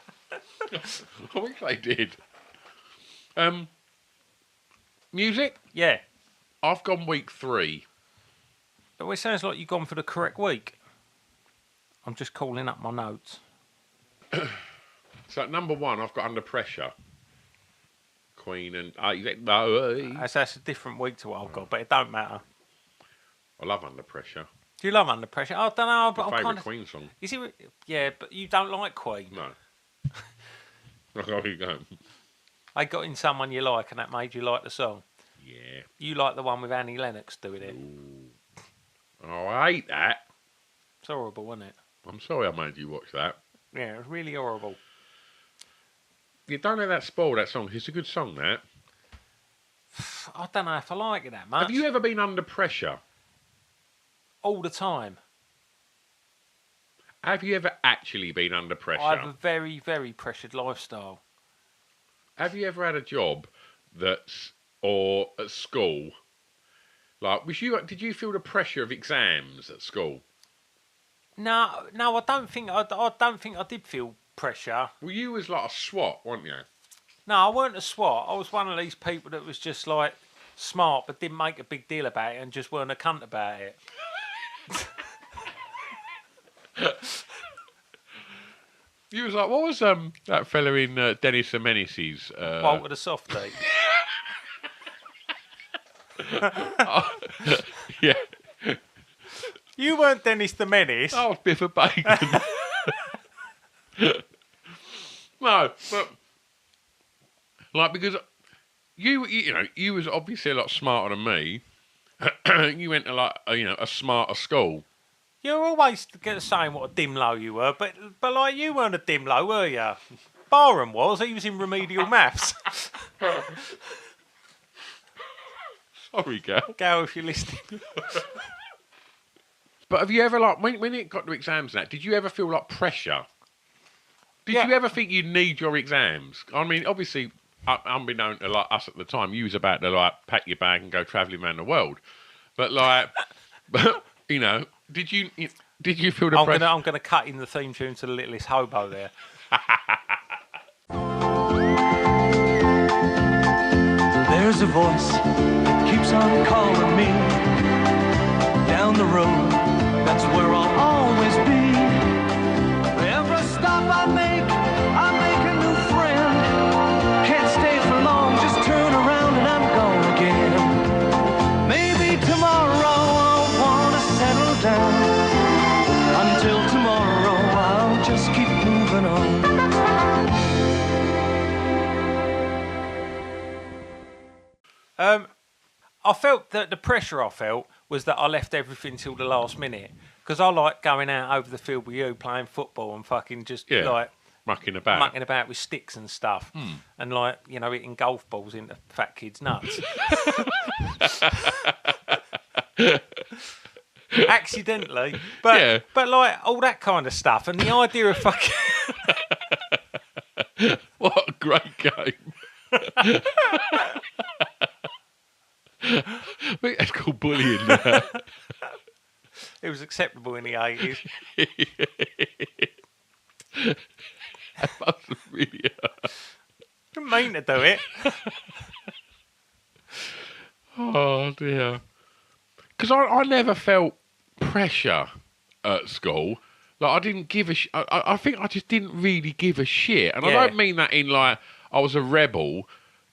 Speaker 1: I wish they did. Music?
Speaker 2: Yeah.
Speaker 1: I've gone week 3.
Speaker 2: But it sounds like you've gone for the correct week. I'm just calling up my notes.
Speaker 1: So at number 1, I've got Under Pressure. Queen and...
Speaker 2: That's a different week to what I've got, but it don't matter.
Speaker 1: I love Under Pressure.
Speaker 2: Do you love Under Pressure? I don't know, but
Speaker 1: My
Speaker 2: I'm
Speaker 1: favourite
Speaker 2: kind of...
Speaker 1: Queen song.
Speaker 2: Is it? Yeah, but you don't like Queen.
Speaker 1: No. There you go.
Speaker 2: I got in someone you like, and that made you like the song.
Speaker 1: Yeah.
Speaker 2: You like the one with Annie Lennox doing it.
Speaker 1: Ooh. Oh, I hate that.
Speaker 2: It's horrible, wasn't it?
Speaker 1: I'm sorry I made you watch that.
Speaker 2: Yeah, it was really horrible.
Speaker 1: You don't let that spoil that song. It's a good song, that.
Speaker 2: I don't know if I like it that much.
Speaker 1: Have you ever been under pressure?
Speaker 2: All the time.
Speaker 1: Have you ever actually been under pressure?
Speaker 2: I have a very, very pressured lifestyle.
Speaker 1: Have you ever had a job or at school? Like, did you feel the pressure of exams at school?
Speaker 2: No, I don't think I did feel pressure.
Speaker 1: Well, you was like a SWAT, weren't you?
Speaker 2: No, I weren't a SWAT. I was one of these people that was just like smart but didn't make a big deal about it and just weren't a cunt about it.
Speaker 1: You was like, what was that fella in Dennis the Menace's?
Speaker 2: Walter the Softie.
Speaker 1: Yeah.
Speaker 2: You weren't Dennis the Menace.
Speaker 1: I was Biff of Bacon. No, but like because you was obviously a lot smarter than me. You went to like a smarter school.
Speaker 2: You were always saying what a dim low you were, but like you weren't a dim low, were you? Barham was. He was in remedial maths.
Speaker 1: Sorry, Gal.
Speaker 2: Gal, if you're listening.
Speaker 1: But have you ever when it got to exams and that, did you ever feel like pressure? Did you ever think you need your exams? I mean, obviously, unbeknown to like us at the time, you was about to like pack your bag and go travelling around the world. But like, did you feel the pressure?
Speaker 2: I'm gonna cut in the theme tune to The Littlest Hobo there.
Speaker 4: There's a voice that keeps on calling me down the road. That's where I'll always be. Every stop I make a new friend. Can't stay for long, just turn around and I'm gone again. Maybe tomorrow I'll wanna settle down. Until tomorrow I'll just keep moving on.
Speaker 2: I felt that the pressure I felt was that I left everything till the last minute. Because I like going out over the field with you, playing football and fucking just like...
Speaker 1: Mucking about
Speaker 2: with sticks and stuff. And like, hitting golf balls into fat kids' nuts. Accidentally. But like, all that kind of stuff. And the idea of fucking...
Speaker 1: What a great game. I think that's called bullying.
Speaker 2: It was acceptable in the 80s.
Speaker 1: That must really hurt.
Speaker 2: Didn't mean to do it.
Speaker 1: Oh dear. Because I never felt pressure at school. Like, I didn't give a I think I just didn't really give a shit. And I
Speaker 2: Yeah.
Speaker 1: don't mean that in, like, I was a rebel,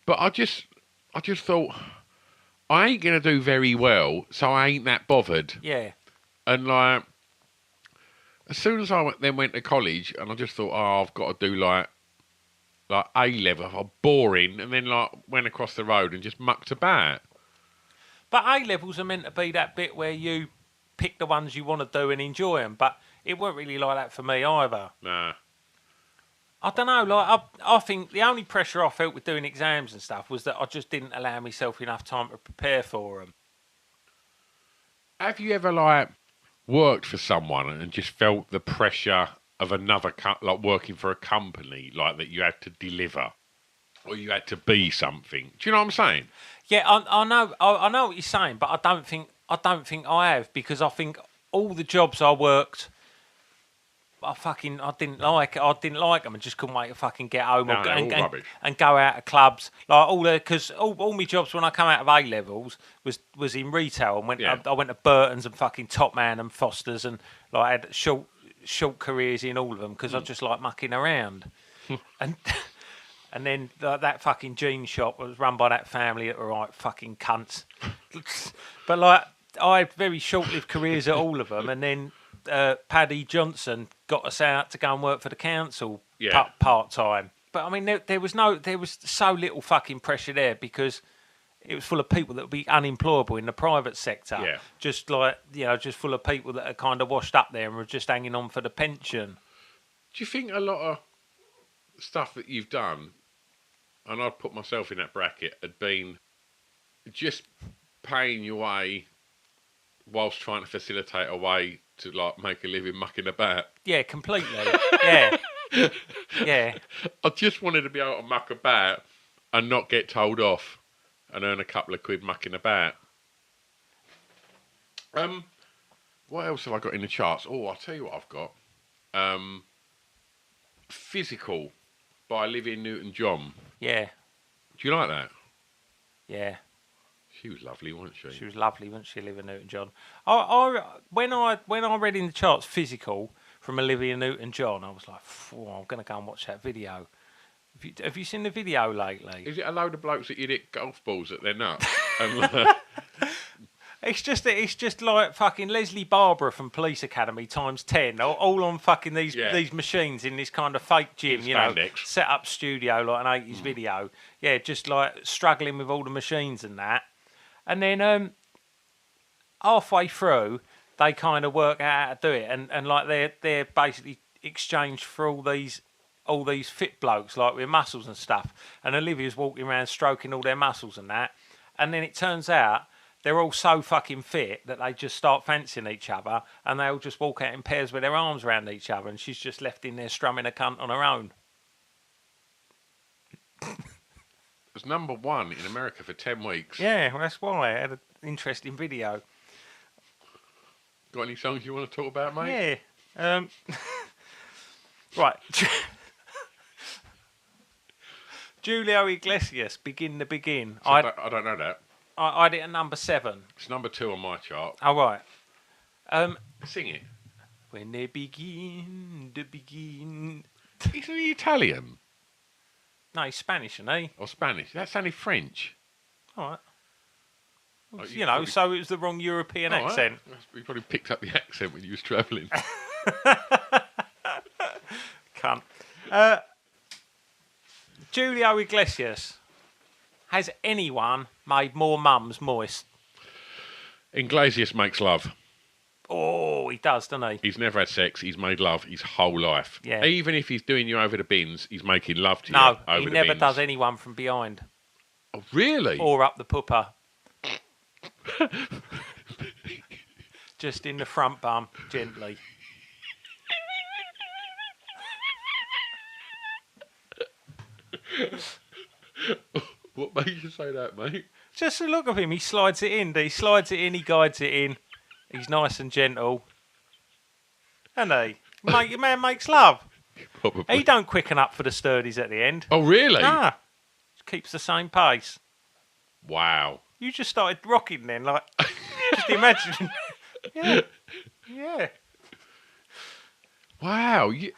Speaker 1: but I just thought, I ain't going to do very well, so I ain't that bothered.
Speaker 2: Yeah.
Speaker 1: And, like, as soon as I went to college, and I just thought, oh, I've got to do, like A-level, boring, and then, like, went across the road and just mucked about.
Speaker 2: But A-levels are meant to be that bit where you pick the ones you want to do and enjoy them, but it weren't really like that for me either.
Speaker 1: Nah.
Speaker 2: I don't know, like, I think the only pressure I felt with doing exams and stuff was that I just didn't allow myself enough time to prepare for them.
Speaker 1: Have you ever, like, worked for someone and just felt the pressure of another, like, working for a company, like, that you had to deliver or you had to be something? Do you know what I'm saying?
Speaker 2: Yeah, I know what you're saying, but I don't think I have, because I think all the jobs I worked, I didn't like them and just couldn't wait to fucking get home and go out of clubs, like because all my jobs when I come out of A-levels was in retail, and I went to Burton's and fucking Top Man and Foster's, and like I had short careers in all of them because I just like mucking around. And then that fucking jean shop was run by that family that were right fucking cunts. But like I had very short-lived careers at all of them, and then Paddy Johnson got us out to go and work for the council part time. But I mean, there was so little fucking pressure there because it was full of people that would be unemployable in the private sector.
Speaker 1: Yeah.
Speaker 2: Just like, just full of people that are kind of washed up there and were just hanging on for the pension.
Speaker 1: Do you think a lot of stuff that you've done, and I'd put myself in that bracket, had been just paying your way whilst trying to facilitate a way to, like, make a living mucking about?
Speaker 2: Yeah, completely. Yeah. Yeah.
Speaker 1: I just wanted to be able to muck about and not get told off and earn a couple of quid mucking about. What else have I got in the charts? Oh, I'll tell you what I've got. Physical by Olivia Newton-John.
Speaker 2: Yeah.
Speaker 1: Do you like that?
Speaker 2: Yeah.
Speaker 1: She was lovely, wasn't she?
Speaker 2: She was lovely, wasn't she, Olivia Newton-John? When I read in the charts physical from Olivia Newton-John, I was like, I'm going to go and watch that video. Have you seen the video lately?
Speaker 1: Is it a load of blokes that you hit golf balls at their nuts?
Speaker 2: It's just like fucking Leslie Barbara from Police Academy times 10, all on fucking these machines in this kind of fake gym, set up studio like an 80s video. Yeah, just like struggling with all the machines and that. And then halfway through, they kind of work out how to do it, and like they're basically exchanged for all these fit blokes like with muscles and stuff. And Olivia's walking around stroking all their muscles and that. And then it turns out they're all so fucking fit that they just start fancying each other, and they all just walk out in pairs with their arms around each other, and she's just left in there strumming a cunt on her own.
Speaker 1: It was number one in America for 10 weeks.
Speaker 2: Yeah, well, that's why. I had an interesting video.
Speaker 1: Got any songs you want to talk about, mate?
Speaker 2: Yeah. Right. Julio Iglesias, Begin to Begin.
Speaker 1: So I don't know that.
Speaker 2: I had it at number 7.
Speaker 1: It's number 2 on my chart.
Speaker 2: Oh, right.
Speaker 1: Sing it.
Speaker 2: When they begin to begin.
Speaker 1: Isn't he Italian?
Speaker 2: No, he's Spanish, isn't he?
Speaker 1: Or Spanish? That sounded French.
Speaker 2: All right.
Speaker 1: Oh,
Speaker 2: So it was the wrong European accent.
Speaker 1: Right. You probably picked up the accent when you was travelling.
Speaker 2: Cunt. Julio Iglesias. Has anyone made more mums moist?
Speaker 1: Iglesias makes love.
Speaker 2: Oh, he does, doesn't he?
Speaker 1: He's never had sex. He's made love his whole life.
Speaker 2: Yeah.
Speaker 1: Even if he's doing you over the bins, he's making love to you
Speaker 2: No,
Speaker 1: over the bins.
Speaker 2: he never does anyone from behind.
Speaker 1: Oh, really?
Speaker 2: Or up the pooper. Just in the front bum, gently.
Speaker 1: What made you say that, mate?
Speaker 2: Just a look of him. He slides it in. He slides it in. He guides it in. He's nice and gentle. And your man makes love.
Speaker 1: Probably.
Speaker 2: He don't quicken up for the sturdies at the end.
Speaker 1: Oh, really?
Speaker 2: Nah. Just keeps the same pace.
Speaker 1: Wow.
Speaker 2: You just started rocking then, like, just imagine. Yeah.
Speaker 1: Wow.
Speaker 2: He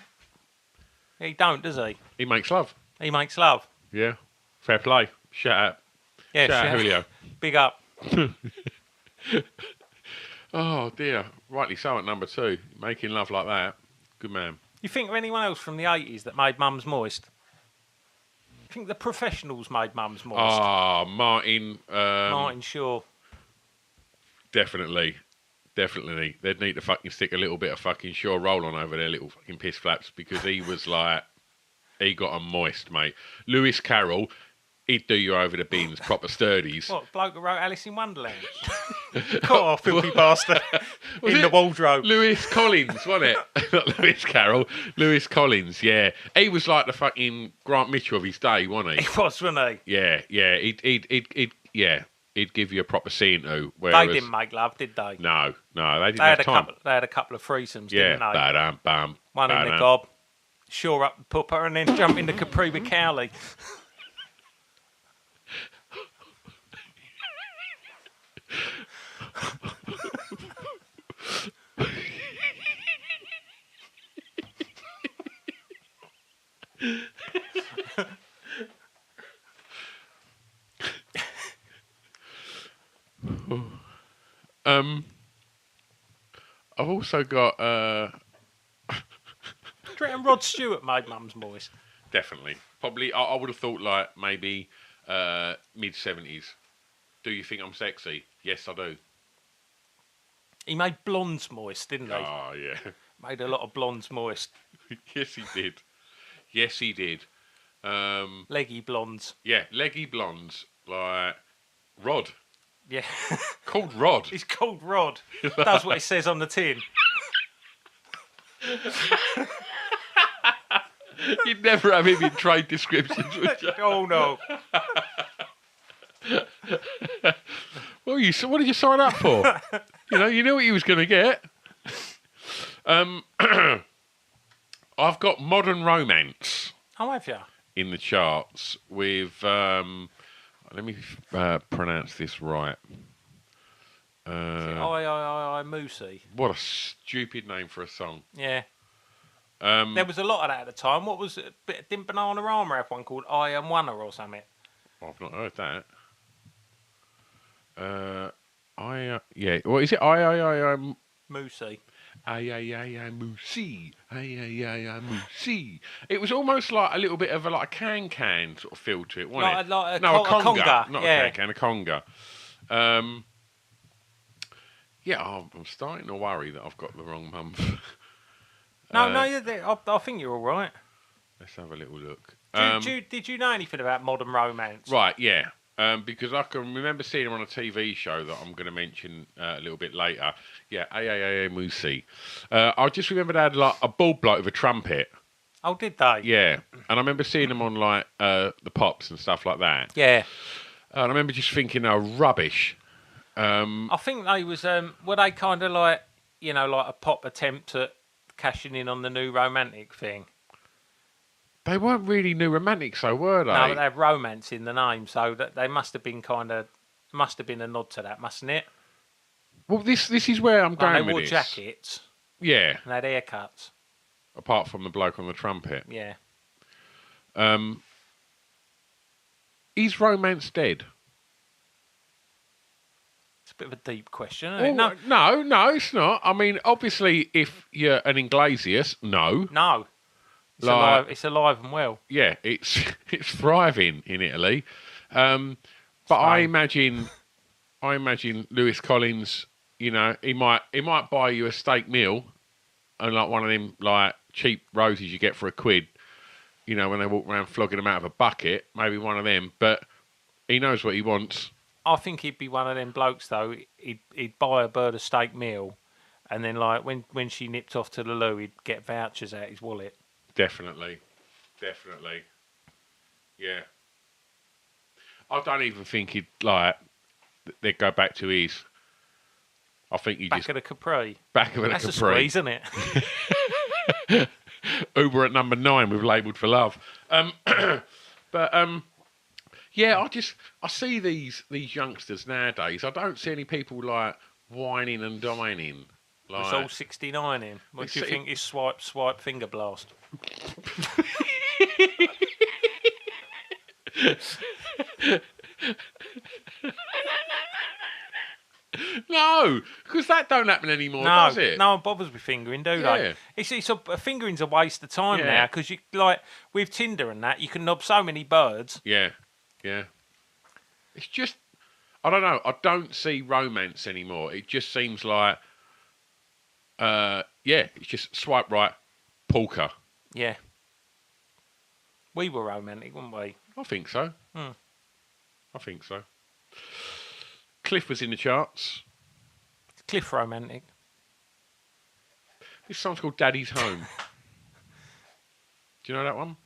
Speaker 2: don't, does he?
Speaker 1: He makes love.
Speaker 2: He makes love.
Speaker 1: Yeah. Fair play. Shout out.
Speaker 2: Yeah,
Speaker 1: Shout out, Julio.
Speaker 2: Big up.
Speaker 1: Oh, dear. Rightly so at number 2. Making love like that. Good man.
Speaker 2: You think of anyone else from the 80s that made mums moist? I think the Professionals made mums moist.
Speaker 1: Ah, Martin.
Speaker 2: Martin Shaw.
Speaker 1: Definitely. They'd need to fucking stick a little bit of fucking Shaw roll on over their little fucking piss flaps because he was like, he got 'em moist, mate. Lewis Carroll, he'd do you over the bins, proper sturdies.
Speaker 2: What, bloke who wrote Alice in Wonderland? Oh, filthy bastard. In the wardrobe.
Speaker 1: Lewis Collins, wasn't it? Not Lewis Carroll. Lewis Collins, yeah. He was like the fucking Grant Mitchell of his day, wasn't he?
Speaker 2: He was, wasn't he?
Speaker 1: Yeah. He'd give you a proper scene to.
Speaker 2: They didn't make love, did they?
Speaker 1: No, they didn't have time.
Speaker 2: They had a couple of threesomes,
Speaker 1: Yeah,
Speaker 2: didn't they?
Speaker 1: ba-dum-bum.
Speaker 2: One in the gob, shore up the pupper, and then jump into Capri with Cowley.
Speaker 1: I've also got
Speaker 2: Do you reckon Rod Stewart made mums moist?
Speaker 1: definitely probably I would have thought like maybe mid-70s. Do you think I'm sexy? Yes, I do.
Speaker 2: He made blondes moist, didn't he?
Speaker 1: Oh yeah.
Speaker 2: Made a lot of blondes moist.
Speaker 1: Yes, he did. Yes, he did.
Speaker 2: Leggy blondes.
Speaker 1: Yeah, leggy blondes like Rod.
Speaker 2: Yeah.
Speaker 1: Called Rod.
Speaker 2: He's called Rod. That's what it says on the tin.
Speaker 1: You'd never have him in trade descriptions, would you?
Speaker 2: Oh no.
Speaker 1: What did you sign up for? You knew what you was going to get. I've got Modern Romance
Speaker 2: Oh, have you?
Speaker 1: in the charts with. Let me pronounce this right.
Speaker 2: I Moosey.
Speaker 1: What a stupid name for a song.
Speaker 2: Yeah. There was a lot of that at the time. What was it? Didn't Bananarama have one called I Am One or something?
Speaker 1: I've not heard that. Yeah. What is it? I
Speaker 2: Moosey.
Speaker 1: Moosey. Moosey. It was almost like a little bit of a can sort of feel to it, wasn't it?
Speaker 2: Like a
Speaker 1: No, a
Speaker 2: conga.
Speaker 1: conga. Not
Speaker 2: Yeah.
Speaker 1: a can, a conga. Yeah, I'm starting to worry that I've got the wrong month.
Speaker 2: I think you're all right.
Speaker 1: Let's have a little look.
Speaker 2: Did you know anything about Modern Romance?
Speaker 1: Right, yeah. Because I can remember seeing him on a TV show that I'm going to mention a little bit later. Yeah, Moosey. I just remember they had like a bald bloke with a trumpet.
Speaker 2: Oh, did they?
Speaker 1: Yeah, and I remember seeing them on like the Pops and stuff like that.
Speaker 2: Yeah.
Speaker 1: And I remember just thinking, oh, rubbish.
Speaker 2: I think they was were they kind of like like a pop attempt at cashing in on the new romantic thing.
Speaker 1: They weren't really new romantics, though, were they?
Speaker 2: No, but they have romance in the name, so that they must have been must have been a nod to that, mustn't it?
Speaker 1: Well, this is where I'm going
Speaker 2: they
Speaker 1: with
Speaker 2: wore
Speaker 1: this.
Speaker 2: jackets
Speaker 1: Yeah,
Speaker 2: and had haircuts.
Speaker 1: apart from the bloke on the trumpet.
Speaker 2: Yeah.
Speaker 1: Is romance dead?
Speaker 2: It's a bit of a deep question, isn't it?
Speaker 1: No, it's not. I mean, obviously, if you're an Iglesias, no.
Speaker 2: No. It's alive and well.
Speaker 1: Yeah, it's thriving in Italy. But I imagine Lewis Collins, he might buy you a steak meal and like one of them like cheap roses you get for £1, when they walk around flogging them out of a bucket, maybe one of them, but he knows what he wants.
Speaker 2: I think he'd be one of them blokes though. He'd buy a bird a steak meal, and then like when she nipped off to the loo, he'd get vouchers out his wallet.
Speaker 1: Definitely. Yeah. I don't even think they'd go back to his. I think
Speaker 2: Back of the Capri.
Speaker 1: Back of the
Speaker 2: That's
Speaker 1: Capri.
Speaker 2: a squeeze, isn't it?
Speaker 1: Uber at number 9 with Labelled for Love. Yeah, I see these youngsters nowadays. I don't see any people like whining and dining.
Speaker 2: It's all 69 in. What do you think is swipe finger blast?
Speaker 1: No, because that don't happen anymore, does it?
Speaker 2: No one bothers with fingering, do they? Fingering's a waste of time now because you like with Tinder and that you can knob so many birds.
Speaker 1: Yeah. It's just I don't know. I don't see romance anymore. It just seems like it's just swipe right, polka.
Speaker 2: Yeah. We were romantic, weren't we?
Speaker 1: I think so. I think so. Cliff was in the charts.
Speaker 2: Cliff romantic.
Speaker 1: This song's called Daddy's Home. Do you know that one?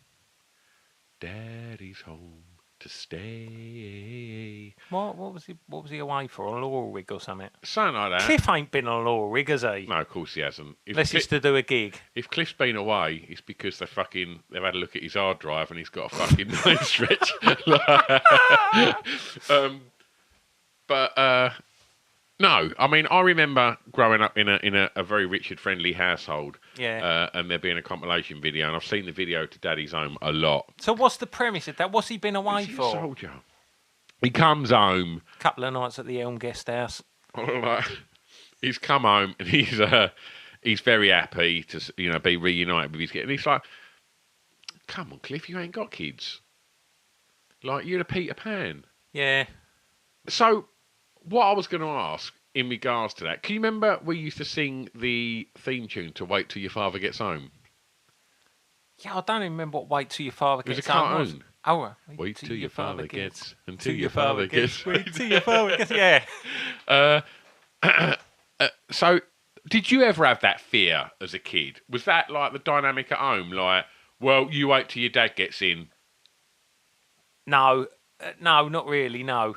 Speaker 1: Daddy's home to stay.
Speaker 2: What was he away for? On a laurel rig or something?
Speaker 1: Something like that.
Speaker 2: Cliff ain't been on a laurel rig, has he?
Speaker 1: No, of course he hasn't.
Speaker 2: Unless it's to do a gig.
Speaker 1: If Cliff's been away, it's because they've had a look at his hard drive and he's got a fucking 9 stretch. No, I mean I remember growing up in a very Richard friendly household.
Speaker 2: Yeah.
Speaker 1: And there being a compilation video, and I've seen the video to Daddy's Home a lot.
Speaker 2: So what's the premise of that? What's he been away
Speaker 1: He's
Speaker 2: for?
Speaker 1: a soldier. He comes home.
Speaker 2: Couple of nights at the Elm Guest House.
Speaker 1: He's come home and he's very happy to be reunited with his kid. And he's like, "Come on, Cliff, you ain't got kids. Like you're a Peter Pan."
Speaker 2: Yeah.
Speaker 1: So, what I was going to ask in regards to that, can you remember we used to sing the theme tune to "Wait Till Your Father Gets Home"?
Speaker 2: Yeah, I don't even remember what "Wait Till Your Father
Speaker 1: It was
Speaker 2: Gets
Speaker 1: a
Speaker 2: Home
Speaker 1: cartoon.
Speaker 2: was. Oh,
Speaker 1: Wait till your father gets,
Speaker 2: until your father gets. Wait till your father gets. Yeah.
Speaker 1: So, did you ever have that fear as a kid? Was that like the dynamic at home? Like, well, you wait till your dad gets in.
Speaker 2: No, not really. No.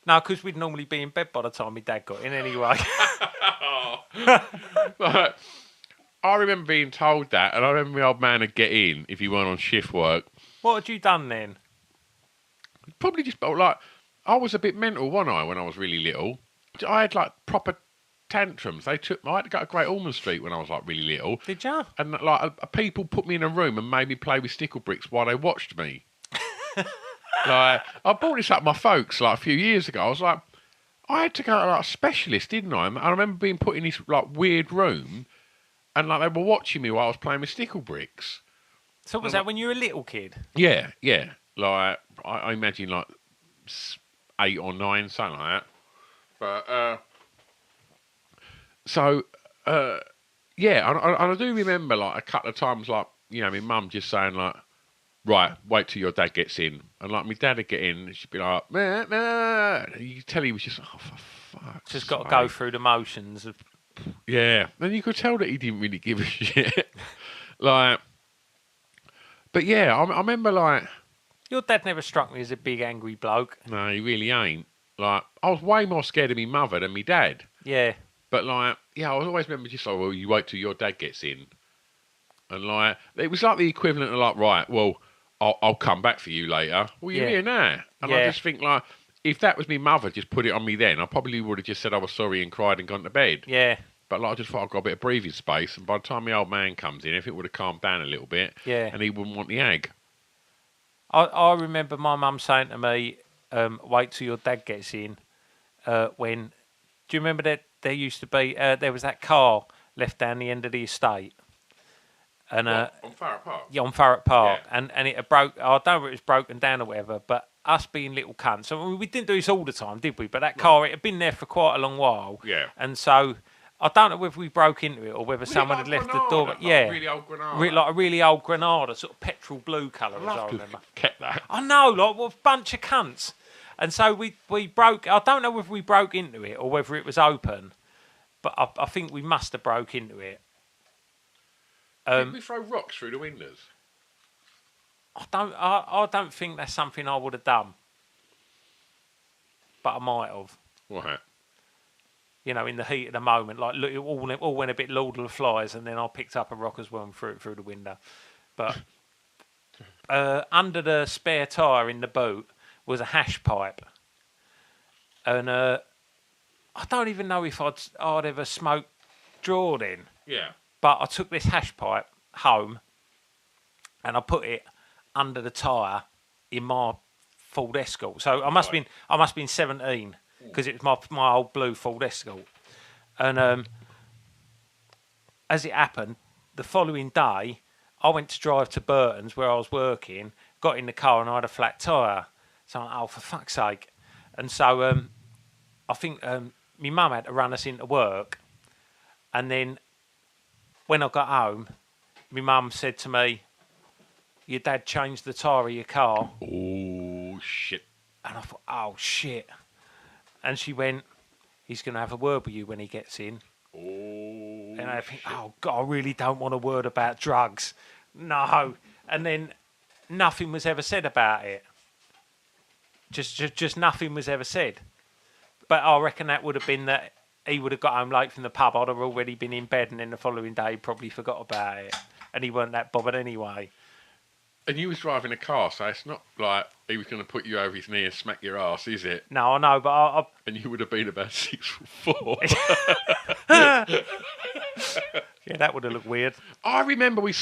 Speaker 2: No, because we'd normally be in bed by the time my dad got in anyway.
Speaker 1: Like, I remember being told that, and I remember my old man would get in if he weren't on shift work.
Speaker 2: What had you done then?
Speaker 1: Probably just like I was a bit mental, wasn't I, when I was really little? I had like proper tantrums. I had to go to Great Ormond Street when I was like really little.
Speaker 2: Did you?
Speaker 1: And like people put me in a room and made me play with stickle bricks while they watched me. Like I brought this up with my folks like a few years ago. I was like, I had to go to like a specialist, didn't I? And I remember being put in this like weird room, and like they were watching me while I was playing with stickle bricks.
Speaker 2: So was that when you were a little kid?
Speaker 1: Yeah. Like I imagine like 8 or 9, something like that. But yeah, and I do remember like a couple of times, like my mum just saying like, "Right, wait till your dad gets in," and like my dad would get in, and she'd be like, "Meh, meh." And you could tell he was just, oh for fuck's
Speaker 2: Just got to
Speaker 1: sake.
Speaker 2: go through the motions of.
Speaker 1: Yeah, and you could tell that he didn't really give a shit. Like, but yeah, I remember like.
Speaker 2: Your dad never struck me as a big angry bloke.
Speaker 1: No, he really ain't. Like, I was way more scared of my mother than my dad.
Speaker 2: Yeah.
Speaker 1: But like, yeah, I always remember just like, well, you wait till your dad gets in, and like, it was like the equivalent of like, right, well, I'll come back for you later. Well, you're here now, and I just think like, if that was my mother, just put it on me then, I probably would have just said I was sorry and cried and gone to bed.
Speaker 2: Yeah.
Speaker 1: But like, I just thought I've got a bit of breathing space, and by the time my old man comes in, everything would have calmed down a little bit.
Speaker 2: Yeah.
Speaker 1: And he wouldn't want the ag.
Speaker 2: I remember my mum saying to me, "Wait till your dad gets in." When do you remember that there used to be there was that car left down the end of the estate, and
Speaker 1: On Farrett Park.
Speaker 2: yeah, on Farrett Park,
Speaker 1: Yeah.
Speaker 2: and it broke. I don't know if it was broken down or whatever, but us being little cunts, so we didn't do this all the time, did we? But that car, it had been there for quite a long while,
Speaker 1: Yeah.
Speaker 2: and so. I don't know whether we broke into it or whether someone had left the door.
Speaker 1: Like
Speaker 2: Yeah,
Speaker 1: really old Granada.
Speaker 2: like a really old Granada, sort of petrol blue colour, as I
Speaker 1: Love to
Speaker 2: remember.
Speaker 1: have kept that.
Speaker 2: I know, like what a bunch of cunts. And so we broke. I don't know whether we broke into it or whether it was open, but I think we must have broke into it.
Speaker 1: Did we throw rocks through the windows?
Speaker 2: I don't think that's something I would have done, but I might have.
Speaker 1: What?
Speaker 2: In the heat of the moment, like look, it all went a bit Lord of the Flies, and then I picked up a rock as well and threw it through the window. But under the spare tyre in the boot was a hash pipe, and I I don't even know if I'd ever smoked draw then.
Speaker 1: Yeah.
Speaker 2: But I took this hash pipe home and I put it under the tyre in my Ford Escort. So I must have been 17 because it was my old blue Ford Escort. And as it happened, the following day, I went to drive to Burton's where I was working, got in the car and I had a flat tyre. So I'm like, oh, for fuck's sake. And so I think my mum had to run us into work. And then when I got home, my mum said to me, your dad changed the tyre of your car.
Speaker 1: Oh, shit.
Speaker 2: And I thought, oh, shit. And she went, he's going to have a word with you when he gets in.
Speaker 1: Oh,
Speaker 2: And I think, oh, God, I really don't want a word about drugs. No. And then nothing was ever said about it. Just nothing was ever said. But I reckon that would have been that he would have got home late from the pub. I'd have already been in bed, and then the following day he probably forgot about it. And he weren't that bothered anyway.
Speaker 1: And you was driving a car, so it's not like he was going to put you over his knee and smack your ass, is it?
Speaker 2: No, I know, but I
Speaker 1: And you would have been about 6'4".
Speaker 2: yeah, that would have looked weird.
Speaker 1: I remember we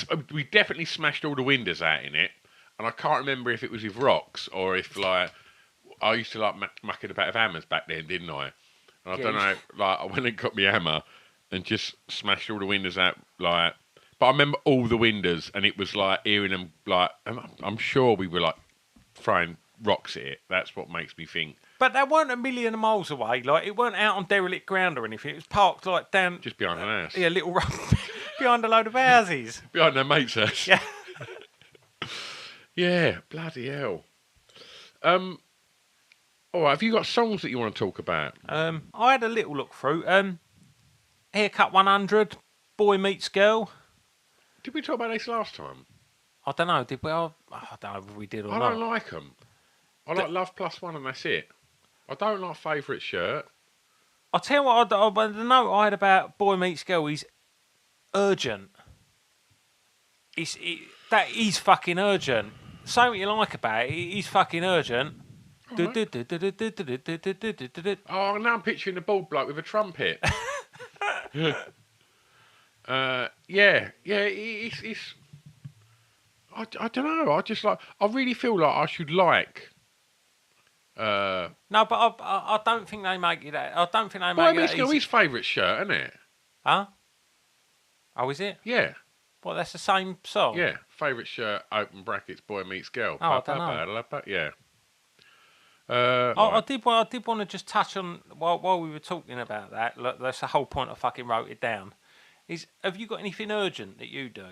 Speaker 1: definitely smashed all the windows out in it, and I can't remember if it was with rocks or if like I used to like mucking about with hammers back then, didn't I? And I don't know, like I went and got my hammer and just smashed all the windows out, like. But I remember all the windows, and it was like hearing them, like, and I'm sure we were like throwing rocks at it. That's what makes me think.
Speaker 2: But that weren't a million miles away. Like, it weren't out on derelict ground or anything. It was parked like down
Speaker 1: Just behind an house.
Speaker 2: Yeah, little behind a load of houses.
Speaker 1: Behind their mate's house.
Speaker 2: Yeah.
Speaker 1: Yeah, bloody hell. All right, have you got songs that you want to talk about?
Speaker 2: I had a little look through. Haircut 100, Boy Meets Girl.
Speaker 1: Did we talk about this last time?
Speaker 2: I don't know. Did we? I don't know if we did or
Speaker 1: I
Speaker 2: not.
Speaker 1: don't like them. I like Love Plus One and that's it. I don't like Favourite Shirt.
Speaker 2: I'll tell you what, the note I had about Boy Meets Girl is urgent. That is fucking urgent. Say what you like about it, it is fucking urgent.
Speaker 1: Oh, now I'm picturing a bald bloke with a trumpet. It's. I don't know. I just like. I really feel like I should like.
Speaker 2: No, but I don't think they make it that. I don't think they
Speaker 1: Boy
Speaker 2: make
Speaker 1: Meets
Speaker 2: it
Speaker 1: Girl
Speaker 2: that easy.
Speaker 1: his favourite shirt, isn't it?
Speaker 2: Huh? Oh, is it?
Speaker 1: Yeah.
Speaker 2: What? That's the same song.
Speaker 1: Yeah. Favourite shirt. Open brackets. Boy Meets Girl.
Speaker 2: Oh, I don't know.
Speaker 1: Yeah.
Speaker 2: I did want to just touch on while we were talking about that. Look, that's the whole point. I fucking wrote it down. Is have you got anything urgent that you do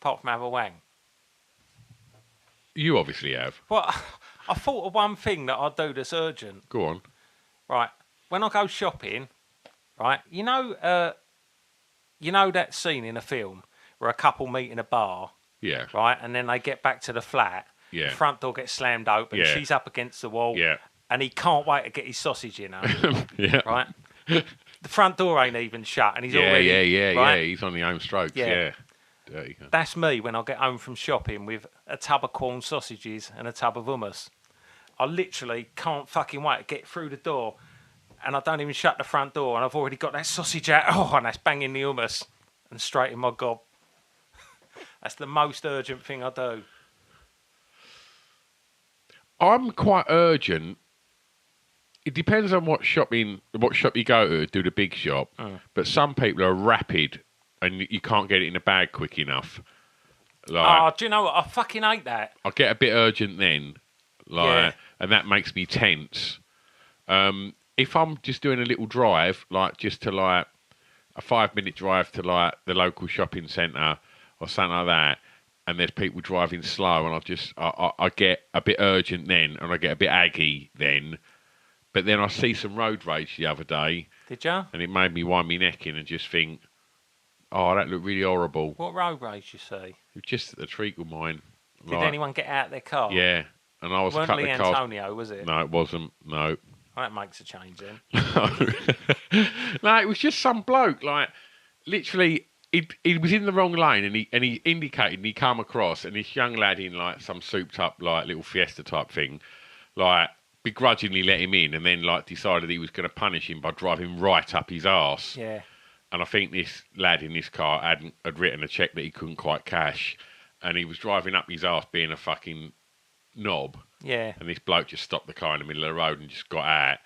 Speaker 2: apart from have a wang?
Speaker 1: You obviously have.
Speaker 2: Well, I thought of one thing that I do that's urgent.
Speaker 1: Go on.
Speaker 2: Right, when I go shopping, right, you know that scene in a film where a couple meet in a bar,
Speaker 1: Yeah.
Speaker 2: right, and then they get back to the flat.
Speaker 1: Yeah.
Speaker 2: The front door gets slammed open.
Speaker 1: Yeah.
Speaker 2: She's up against the wall.
Speaker 1: Yeah.
Speaker 2: And he can't wait to get his sausage in her.
Speaker 1: Yeah.
Speaker 2: Right? The front door ain't even shut, and he's
Speaker 1: Yeah.
Speaker 2: already.
Speaker 1: Yeah.
Speaker 2: right?
Speaker 1: He's on the home strokes.
Speaker 2: Yeah.
Speaker 1: Yeah. Dirty.
Speaker 2: That's me when I get home from shopping with a tub of corn sausages and a tub of hummus. I literally can't fucking wait to get through the door, and I don't even shut the front door, and I've already got that sausage out. Oh, and that's banging the hummus and straight in my gob. That's the most urgent thing I do.
Speaker 1: I'm quite urgent. It depends on what shop you go to. Do the big shop, but some people are rapid, and you can't get it in a bag quick enough. Like,
Speaker 2: Do you know what? I fucking hate that.
Speaker 1: I get a bit urgent then,
Speaker 2: Yeah.
Speaker 1: and that makes me tense. If I'm just doing a little drive, like just to like a 5-minute drive to like the local shopping centre or something like that, and there's people driving slow, and I get a bit urgent then, and I get a bit aggy then. But then I see some road rage the other day.
Speaker 2: Did you?
Speaker 1: And it made me wind my neck in and just think, oh, that looked really horrible.
Speaker 2: What road rage you see?
Speaker 1: It was just at the treacle mine.
Speaker 2: Did anyone get out of their car?
Speaker 1: Yeah. And I was
Speaker 2: Weren't
Speaker 1: cutting
Speaker 2: Lee
Speaker 1: the cars.
Speaker 2: Antonio, was it?
Speaker 1: No, it wasn't. No.
Speaker 2: Well, that makes a change then.
Speaker 1: No, it was just some bloke, like, literally, he was in the wrong lane, and he indicated, and he come across, and this young lad in, like, some souped up, like, little Fiesta type thing, like, begrudgingly let him in, and then like decided he was going to punish him by driving right up his arse.
Speaker 2: Yeah.
Speaker 1: And I think this lad in this car had written a cheque that he couldn't quite cash, and he was driving up his arse being a fucking knob.
Speaker 2: Yeah.
Speaker 1: And this bloke just stopped the car in the middle of the road and just got out,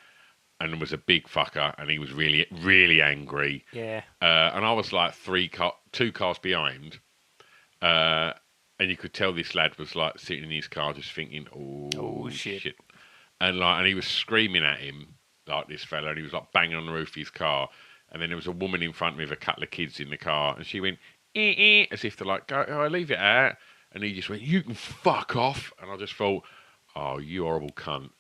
Speaker 1: and was a big fucker, and he was really, really angry.
Speaker 2: Yeah.
Speaker 1: And I was like 2 cars behind, and you could tell this lad was like sitting in his car just thinking, "Oh shit!" And he was screaming at him like this fella, and he was like banging on the roof of his car. And then there was a woman in front of me with a couple of kids in the car, and she went, as if to like, go, oh, leave it out. And he just went, you can fuck off. And I just thought, oh, you horrible cunt.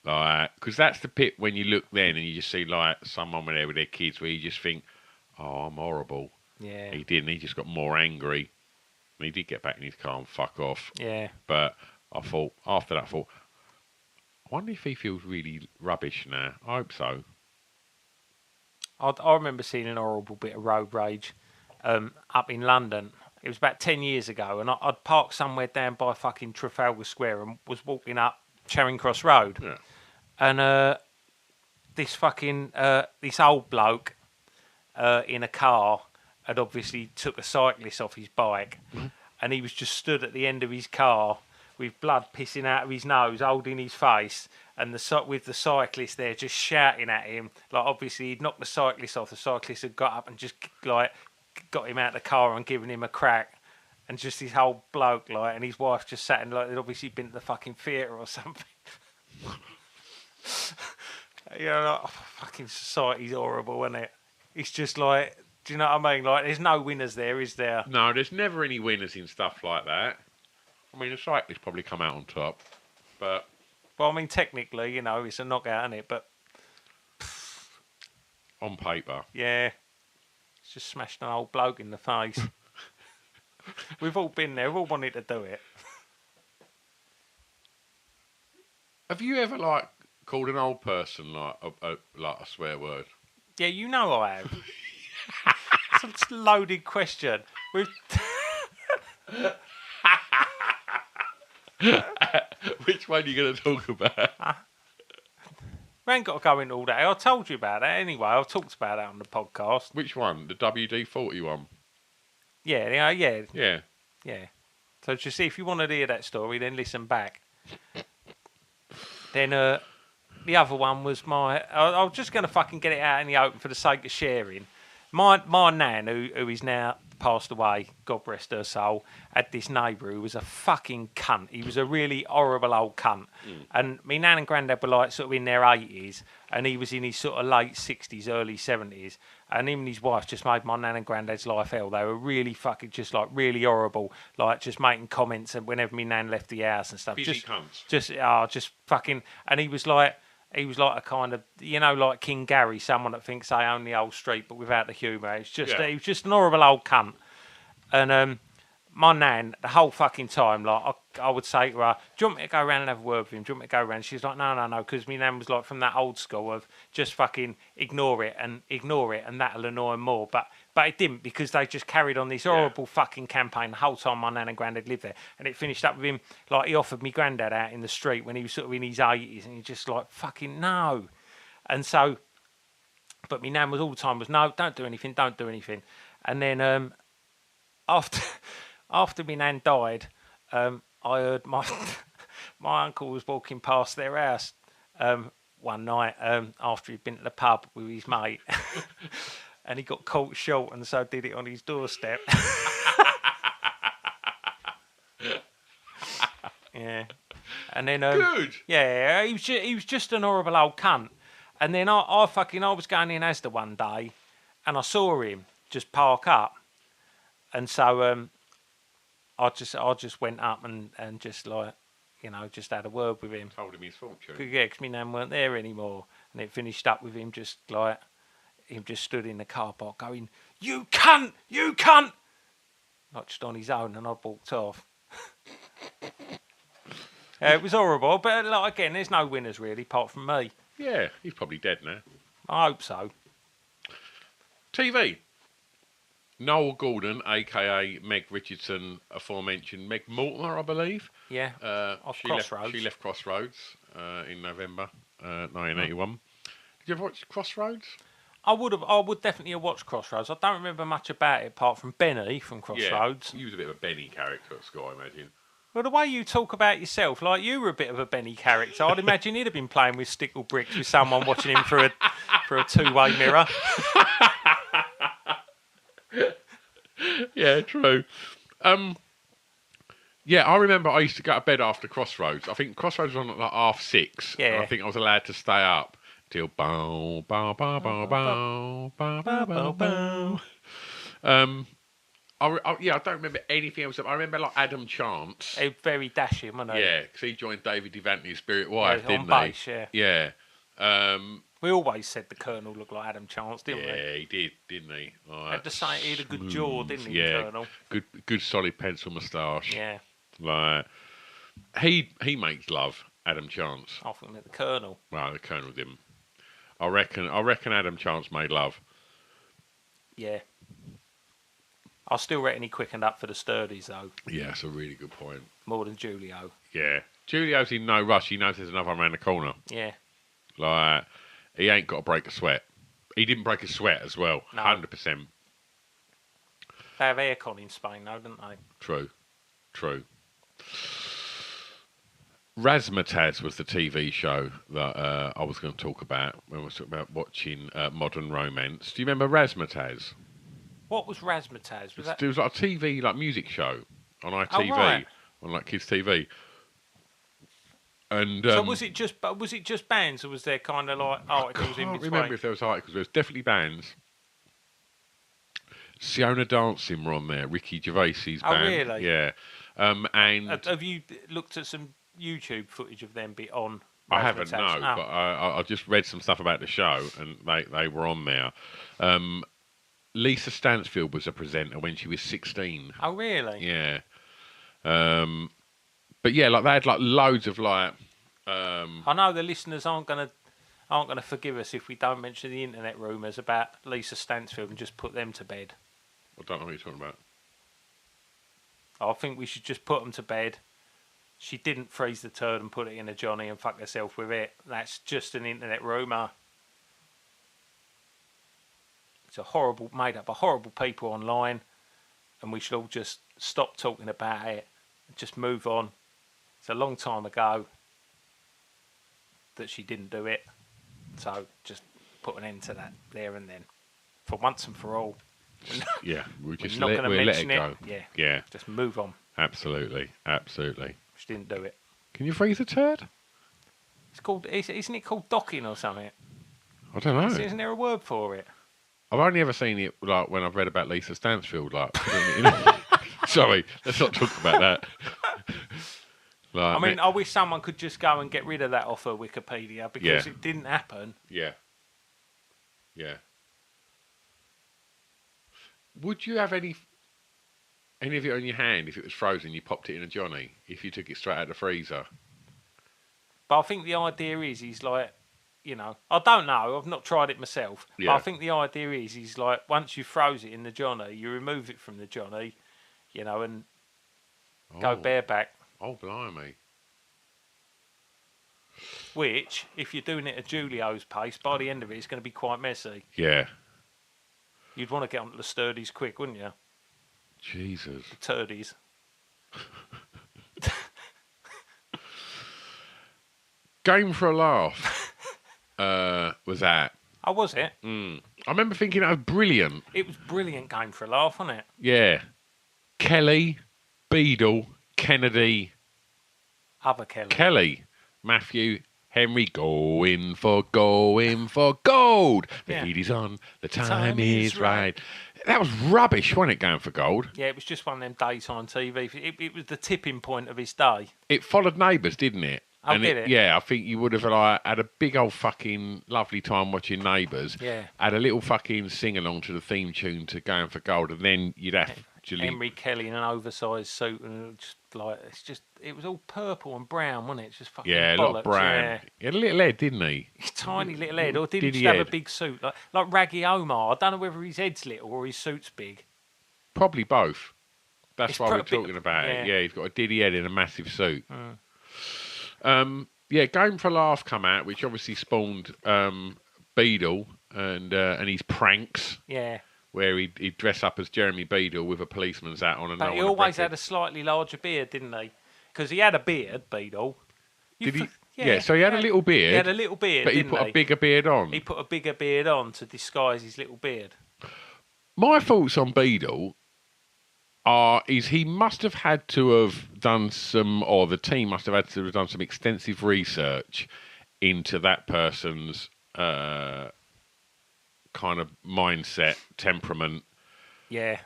Speaker 1: Like, because that's the bit when you look then and you just see like someone there with their kids where you just think, oh, I'm horrible.
Speaker 2: Yeah.
Speaker 1: He didn't. He just got more angry. And he did get back in his car and fuck off.
Speaker 2: Yeah.
Speaker 1: But I thought, after that, I wonder if he feels really rubbish now. I hope so.
Speaker 2: I remember seeing an horrible bit of road rage up in London. It was about 10 years ago, and I'd parked somewhere down by fucking Trafalgar Square and was walking up Charing Cross Road.
Speaker 1: Yeah.
Speaker 2: And this old bloke in a car had obviously took a cyclist off his bike, and he was just stood at the end of his car with blood pissing out of his nose, holding his face, and with the cyclist there just shouting at him. Like, obviously, he'd knocked the cyclist off. The cyclist had got up and just, like, got him out of the car and given him a crack. And just this whole bloke, like, and his wife just sat in, like, they'd obviously been to the fucking theatre or something. You know, like, fucking society's horrible, isn't it? It's just like, do you know what I mean? Like, there's no winners there, is there?
Speaker 1: No, there's never any winners in stuff like that. I mean, the cyclists probably come out on top, but...
Speaker 2: Well, I mean, technically, you know, it's a knockout, isn't it? But...
Speaker 1: on paper.
Speaker 2: Yeah. It's just smashed an old bloke in the face. We've all been there. We've all wanted to do it.
Speaker 1: Have you ever, like, called an old person, like a swear word?
Speaker 2: Yeah, you know I have. It's a loaded question.
Speaker 1: Which one are you going to talk about?
Speaker 2: We ain't got to go into all that. I told you about that anyway. I've talked about that on the podcast.
Speaker 1: Which one? The WD-40 one?
Speaker 2: Yeah.
Speaker 1: Yeah.
Speaker 2: So just see, if you want to hear that story, then listen back. Then the other one was I was just going to fucking get it out in the open for the sake of sharing. My nan, who is now passed away, God rest her soul, had this neighbour who was a fucking cunt. He was a really horrible old cunt. And me nan and granddad were like sort of in their 80s, and he was in his sort of late 60s, early 70s. And him and his wife just made my nan and granddad's life hell. They were really fucking just like really horrible, like just making comments and whenever me nan left the house and stuff.
Speaker 1: Busy cunts.
Speaker 2: Just fucking. And he was like a kind of, you know, like King Gary, someone that thinks they own the old street, but without the humour. He was just an horrible old cunt. And my nan, the whole fucking time, like, I would say to her, do you want me to go around and have a word with him? Do you want me to go around? She's like, no, because my nan was like from that old school of just fucking ignore it, and that'll annoy him more. But it didn't, because they just carried on this horrible fucking campaign the whole time my nan and granddad lived there. And it finished up with him, like, he offered me granddad out in the street when he was sort of in his 80s, and he just like, fucking no. And so, but my nan was all the time was, no, don't do anything. And then after my nan died, I heard my uncle was walking past their house one night after he'd been to the pub with his mate, and he got caught short, and so did it on his doorstep. Yeah, and then
Speaker 1: Good.
Speaker 2: Yeah, he was just an horrible old cunt. And then I was going in Asda one day, and I saw him just park up, and so I just went up and just like, you know, just had a word with him.
Speaker 1: Told him his fortune.
Speaker 2: Yeah, because my nan weren't there anymore, and it finished up with him just stood in the car park going, "You cunt, not just on his own, and I walked off. It was horrible, but like, again, there's no winners really, apart from me.
Speaker 1: Yeah, he's probably dead now.
Speaker 2: I hope so.
Speaker 1: TV. Noel Gordon, a.k.a. Meg Richardson, aforementioned Meg Mortimer, I believe.
Speaker 2: Yeah, off Crossroads.
Speaker 1: She left Crossroads in November 1981. Did you ever watch Crossroads?
Speaker 2: I would definitely have watched Crossroads. I don't remember much about it apart from Benny from Crossroads.
Speaker 1: Yeah, he was a bit of a Benny character at school, I imagine.
Speaker 2: Well, the way you talk about yourself, like you were a bit of a Benny character, I'd imagine he'd have been playing with stickle bricks with someone watching him through a two-way mirror.
Speaker 1: Yeah, true. Yeah, I remember I used to go to bed after Crossroads. I think Crossroads was on at like 6:30.
Speaker 2: Yeah.
Speaker 1: And I think I was allowed to stay up till bow, bow, bow, bow, bow, bow, bow, bow, bow. I don't remember anything else. I remember like Adam Chance.
Speaker 2: He was very dashing, wasn't he?
Speaker 1: Yeah, because he joined David Devante's Spirit Wife,
Speaker 2: Yeah,
Speaker 1: didn't
Speaker 2: on
Speaker 1: he?
Speaker 2: bass, yeah.
Speaker 1: Yeah.
Speaker 2: We always said the Colonel looked like Adam Chance, didn't we?
Speaker 1: Yeah, he did, didn't he? Like,
Speaker 2: Had to say he had a good jaw, didn't he,
Speaker 1: yeah,
Speaker 2: Colonel?
Speaker 1: good solid pencil moustache.
Speaker 2: Yeah.
Speaker 1: Like he makes love, Adam Chance.
Speaker 2: I think that the Colonel.
Speaker 1: Well, the Colonel didn't. I reckon Adam Chance made love.
Speaker 2: Yeah. I still reckon he quickened up for the Sturdies, though.
Speaker 1: Yeah, that's a really good point.
Speaker 2: More than Julio.
Speaker 1: Yeah. Julio's in no rush. He knows there's another one around the corner.
Speaker 2: Yeah.
Speaker 1: Like, he ain't got to break a sweat. He didn't break a sweat as well.
Speaker 2: No.
Speaker 1: 100%.
Speaker 2: They have aircon in Spain, though, don't they?
Speaker 1: True. Razzmatazz was the TV show that I was going to talk about when we were talking about watching Modern Romance. Do you remember Razzmatazz?
Speaker 2: What was Razzmatazz? Was that...
Speaker 1: It was like a TV, like music show on ITV,
Speaker 2: right.
Speaker 1: on like kids' TV. And
Speaker 2: so was it just bands, or was there kind of like articles in
Speaker 1: I can't
Speaker 2: between?
Speaker 1: remember if there was articles. There was definitely bands. Siona Dancing were on there. Ricky Gervais's band.
Speaker 2: Really?
Speaker 1: Yeah. And
Speaker 2: have you looked at some YouTube footage of them be on?
Speaker 1: I haven't, no,
Speaker 2: Razzmatazz?
Speaker 1: but I just read some stuff about the show, and they were on there. Lisa Stansfield was a presenter when she was 16.
Speaker 2: Oh, really?
Speaker 1: Yeah. But yeah, like they had like loads of like.
Speaker 2: I know the listeners aren't gonna forgive us if we don't mention the internet rumours about Lisa Stansfield and just put them to bed.
Speaker 1: I don't know what you're talking about.
Speaker 2: I think we should just put them to bed. She didn't freeze the turd and put it in a Johnny and fuck herself with it. That's just an internet rumour. It's made up of horrible people online, and we should all just stop talking about it and just move on. It's a long time ago that she didn't do it, so just put an end to that there and then, for once and for all.
Speaker 1: Yeah, we'll
Speaker 2: not going to
Speaker 1: let it
Speaker 2: mention
Speaker 1: go.
Speaker 2: Yeah, just move on.
Speaker 1: Absolutely.
Speaker 2: She didn't do it.
Speaker 1: Can you freeze a turd?
Speaker 2: It's called, isn't it called docking or something?
Speaker 1: I don't know.
Speaker 2: Isn't there a word for it?
Speaker 1: I've only ever seen it like when I've read about Lisa Stansfield. Like, sorry, let's not talk about that. Like,
Speaker 2: I mean, I wish someone could just go and get rid of that off her Wikipedia because it didn't happen.
Speaker 1: Yeah. Would you have any of it on your hand if it was frozen? You popped it in a Johnny if you took it straight out of the freezer.
Speaker 2: But I think the idea is he's like, I don't know. I've not tried it myself.
Speaker 1: Yeah.
Speaker 2: But I think the idea is he's like, once you froze it in the Johnny, you remove it from the Johnny, and go bareback.
Speaker 1: Oh, blimey.
Speaker 2: Which, if you're doing it at Julio's pace, by the end of it, it's going to be quite messy.
Speaker 1: Yeah.
Speaker 2: You'd want to get onto the Sturdies quick, wouldn't you?
Speaker 1: Jesus.
Speaker 2: The turdies.
Speaker 1: Game for a Laugh was that.
Speaker 2: Oh, was it?
Speaker 1: I remember thinking that was brilliant.
Speaker 2: It was brilliant Game for a Laugh, wasn't it?
Speaker 1: Yeah. Kelly, Beadle, Kennedy,
Speaker 2: Other Kelly.
Speaker 1: Kelly, Matthew, Henry, going for gold. The
Speaker 2: Yeah.
Speaker 1: heat is on, the time is right. That was rubbish, wasn't it, Going for Gold?
Speaker 2: Yeah, it was just one of them daytime TV. It was the tipping point of his day.
Speaker 1: It followed Neighbours, didn't it?
Speaker 2: Oh,
Speaker 1: And
Speaker 2: did it?
Speaker 1: Yeah, I think you would have had a big old fucking lovely time watching Neighbours.
Speaker 2: Yeah.
Speaker 1: Had a little fucking sing-along to the theme tune to Going for Gold, and then you'd actually...
Speaker 2: Henry Kelly in an oversized suit, and it was all purple and brown, wasn't it? It's just fucking
Speaker 1: Yeah, a
Speaker 2: bollocks.
Speaker 1: lot of brown.
Speaker 2: Yeah.
Speaker 1: He had a little head, didn't he?
Speaker 2: Tiny little head, or did he
Speaker 1: Did
Speaker 2: just
Speaker 1: he
Speaker 2: have
Speaker 1: head?
Speaker 2: a big suit? Like Raggy Omar. I don't know whether his head's little or his suit's big.
Speaker 1: Probably both. That's
Speaker 2: It's
Speaker 1: why we're
Speaker 2: a bit-
Speaker 1: talking about it.
Speaker 2: yeah.
Speaker 1: Yeah, he's got a diddy head in a massive suit. Yeah, Game for a Laugh come out, which obviously spawned Beadle and his pranks,
Speaker 2: Yeah.
Speaker 1: where he'd dress up as Jeremy Beadle with a policeman's hat on and
Speaker 2: But
Speaker 1: no
Speaker 2: he
Speaker 1: one would
Speaker 2: always
Speaker 1: reckon.
Speaker 2: had a slightly larger beard, didn't he? Because he had a beard, Beadle.
Speaker 1: Did he? Yeah, so he had a little beard.
Speaker 2: He had a little beard,
Speaker 1: but he
Speaker 2: didn't
Speaker 1: put a bigger beard on.
Speaker 2: He put a bigger beard on to disguise his little beard.
Speaker 1: My thoughts on Beadle is he must have had to have done some, or the team must have had to have done some extensive research into that person's kind of mindset, temperament.
Speaker 2: Yeah.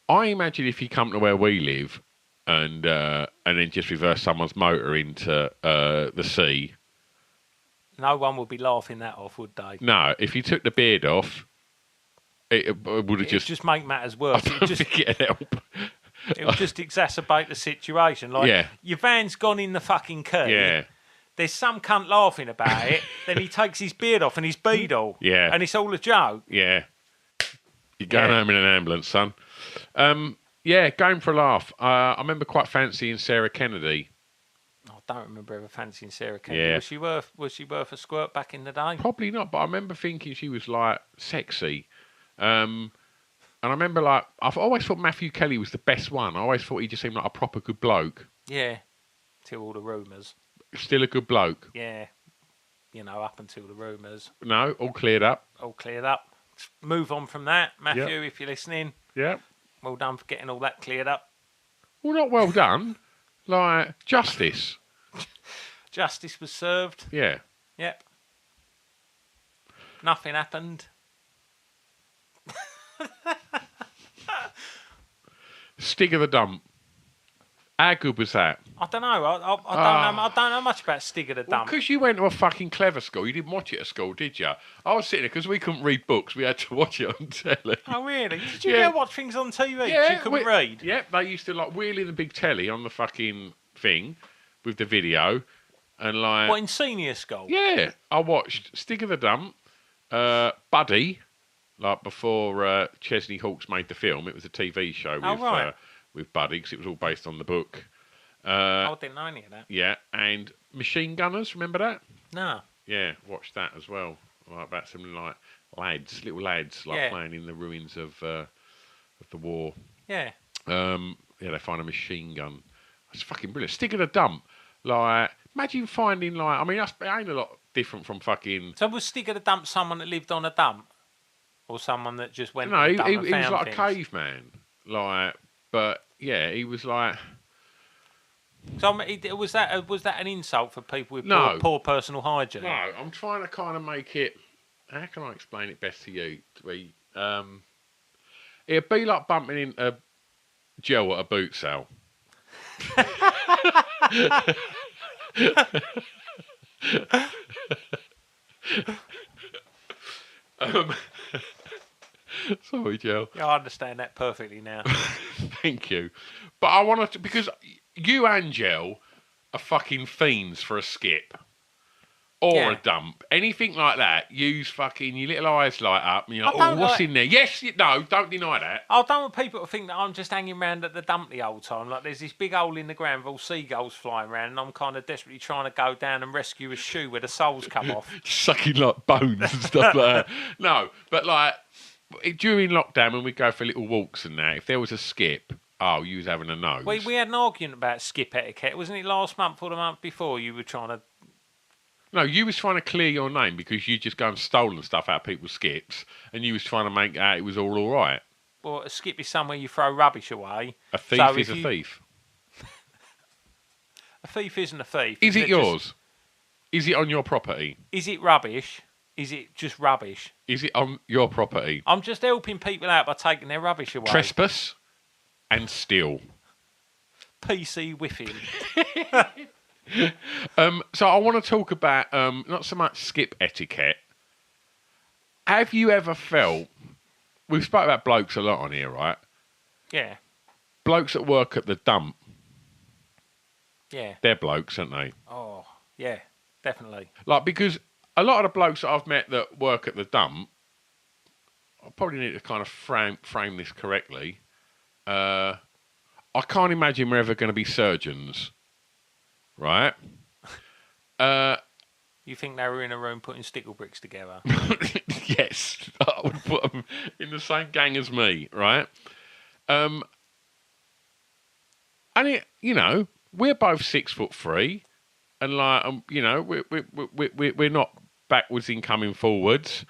Speaker 1: I imagine if you come to where we live and then just reverse someone's motor into the sea.
Speaker 2: No one would be laughing that off, would they?
Speaker 1: No, if you took the beard off, it would have
Speaker 2: It'd just make matters worse.
Speaker 1: I don't think it'd help.
Speaker 2: It would just exacerbate the situation. Like,
Speaker 1: Yeah.
Speaker 2: your van's gone in the fucking key.
Speaker 1: Yeah.
Speaker 2: There's some cunt laughing about it. Then he takes his beard off and his Beadle.
Speaker 1: Yeah.
Speaker 2: And it's all a joke.
Speaker 1: Yeah. You're going
Speaker 2: Yeah.
Speaker 1: home in an ambulance, son. Yeah, Going for a Laugh. I remember quite fancying Sarah Kennedy.
Speaker 2: I don't remember ever fancying Sarah Kennedy.
Speaker 1: Yeah.
Speaker 2: Was she worth a squirt back in the day?
Speaker 1: Probably not, but I remember thinking she was like sexy. And I remember I've always thought Matthew Kelly was the best one. I always thought he just seemed like a proper good bloke.
Speaker 2: Yeah. Till all the rumours.
Speaker 1: Still a good bloke.
Speaker 2: Yeah. You know, up until the rumours.
Speaker 1: No, all cleared up.
Speaker 2: All cleared up. Move on from that, Matthew, if you're listening.
Speaker 1: Yeah.
Speaker 2: Well done for getting all that cleared up.
Speaker 1: Well, not well done. Like, justice.
Speaker 2: Justice was served.
Speaker 1: Yeah.
Speaker 2: Yep. Nothing happened.
Speaker 1: Stig of the Dump. How good was that?
Speaker 2: I don't know. I don't know much about Stig of the Dump.
Speaker 1: Because you went to a fucking clever school. You didn't watch it at school, did you? I was sitting there because we couldn't read books. We had to watch it on telly.
Speaker 2: Oh, really? Did you
Speaker 1: Yeah.
Speaker 2: ever watch things on TV? 'Cause you couldn't read?
Speaker 1: Yeah, they used to like wheelie the big telly on the fucking thing with the video. And like...
Speaker 2: What, in senior school?
Speaker 1: Yeah, I watched Stig of the Dump, Buddy, like before Chesney Hawkes made the film. It was a TV show with Buddy, because it was all based on the book.
Speaker 2: I didn't know any of that.
Speaker 1: Yeah, and Machine Gunners, remember that?
Speaker 2: No.
Speaker 1: Yeah, watched that as well. Like about some like little lads, like
Speaker 2: Yeah.
Speaker 1: playing in the ruins of the war.
Speaker 2: Yeah.
Speaker 1: They find a machine gun. It's fucking brilliant. Stig of the Dump. Like, imagine finding like, I mean, it ain't a lot different from fucking.
Speaker 2: So was Stig of the Dump someone that lived on a dump? Or someone that just went
Speaker 1: No,
Speaker 2: to the dump
Speaker 1: he
Speaker 2: and
Speaker 1: was
Speaker 2: found
Speaker 1: like
Speaker 2: things?
Speaker 1: a caveman. Like, but yeah, he was like.
Speaker 2: So I mean, was that an insult for people with
Speaker 1: No.
Speaker 2: poor personal hygiene?
Speaker 1: No, I'm trying to kind of make it. How can I explain it best to you? It'd be like bumping into Joe at a boot sale. Sorry, Joe.
Speaker 2: Yeah, I understand that perfectly now.
Speaker 1: Thank you. But I want to, because you and Joe are fucking fiends for a skip. Or
Speaker 2: Yeah.
Speaker 1: a dump. Anything like that, use fucking, your little eyes light up and you're like,
Speaker 2: I don't
Speaker 1: oh, what's
Speaker 2: like-
Speaker 1: in there? Yes, no, don't deny that.
Speaker 2: I don't want people to think that I'm just hanging around at the dump the whole time. Like there's this big hole in the ground with all seagulls flying around, and I'm kind of desperately trying to go down and rescue a shoe where the soles come off.
Speaker 1: Sucking like bones and stuff like that. No, but like, during lockdown when we go for little walks and that, if there was a skip, oh, you was having a nose.
Speaker 2: We had an argument about skip etiquette, wasn't it? Last month or the month before, you were trying to.
Speaker 1: No, you was trying to clear your name because you just go and stolen stuff out of people's skips, and you was trying to make out it was all right.
Speaker 2: Well, a skip is somewhere you throw rubbish away.
Speaker 1: A thief
Speaker 2: So
Speaker 1: is
Speaker 2: if
Speaker 1: a
Speaker 2: you-
Speaker 1: thief.
Speaker 2: A thief isn't a thief.
Speaker 1: Is it
Speaker 2: just-
Speaker 1: yours? Is it on your property?
Speaker 2: Is it rubbish? Is it just rubbish?
Speaker 1: Is it on your property?
Speaker 2: I'm just helping people out by taking their rubbish away.
Speaker 1: Trespass and steal.
Speaker 2: PC whiffing.
Speaker 1: So I want to talk about not so much skip etiquette. Have you ever felt? We've spoke about blokes a lot on here, right?
Speaker 2: Yeah,
Speaker 1: Blokes that work at the dump,
Speaker 2: yeah.
Speaker 1: they're blokes, aren't they?
Speaker 2: Oh, yeah, definitely.
Speaker 1: Like, because a lot of the blokes that I've met that work at the dump, I probably need to kind of frame this correctly. I can't imagine we're ever going to be surgeons, right?
Speaker 2: You think they were in a room putting stickle bricks together?
Speaker 1: Yes, I would put them in the same gang as me, right? And it, we're both 6'3", and like, we're not backwards in coming forwards,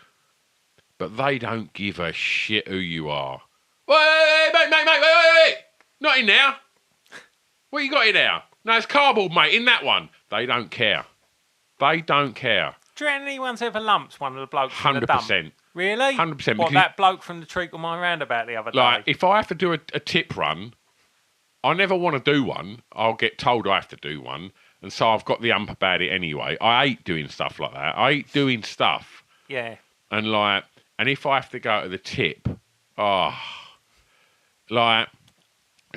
Speaker 1: but they don't give a shit who you are. Wait, wait! Not in there. What you got in there? No, it's cardboard, mate. In that one, they don't care. They don't care.
Speaker 2: Do you reckon anyone's ever lumped one of the blokes from the dump?
Speaker 1: 100%.
Speaker 2: Really?
Speaker 1: 100%.
Speaker 2: What, that bloke from the Treacle Mine roundabout the other day?
Speaker 1: Like, if I have to do a tip run, I never want to do one. I'll get told I have to do one. And so I've got the ump about it anyway. I hate doing stuff like that. I hate doing stuff.
Speaker 2: Yeah.
Speaker 1: And if I have to go to the tip,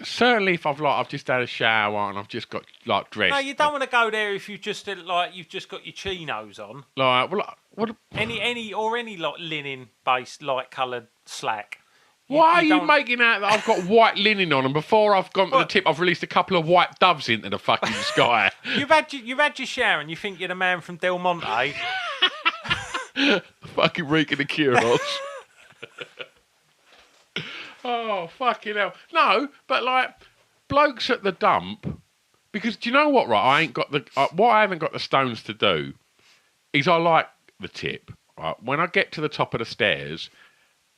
Speaker 1: certainly if I've just had a shower and I've just got like dressed.
Speaker 2: No, you don't want to go there if you've just got your chinos on.
Speaker 1: Like, what?
Speaker 2: Any like linen based light coloured slack.
Speaker 1: Why are you making out that I've got white linen on, and before I've gone to the tip, I've released a couple of white doves into the fucking sky?
Speaker 2: You've had your shower, and you think you're the man from Del Monte.
Speaker 1: Fucking reeking of Kuros. Oh, fucking hell. No, but like, blokes at the dump, because do you know what, right? What I haven't got the stones to do is I like the tip, right? When I get to the top of the stairs,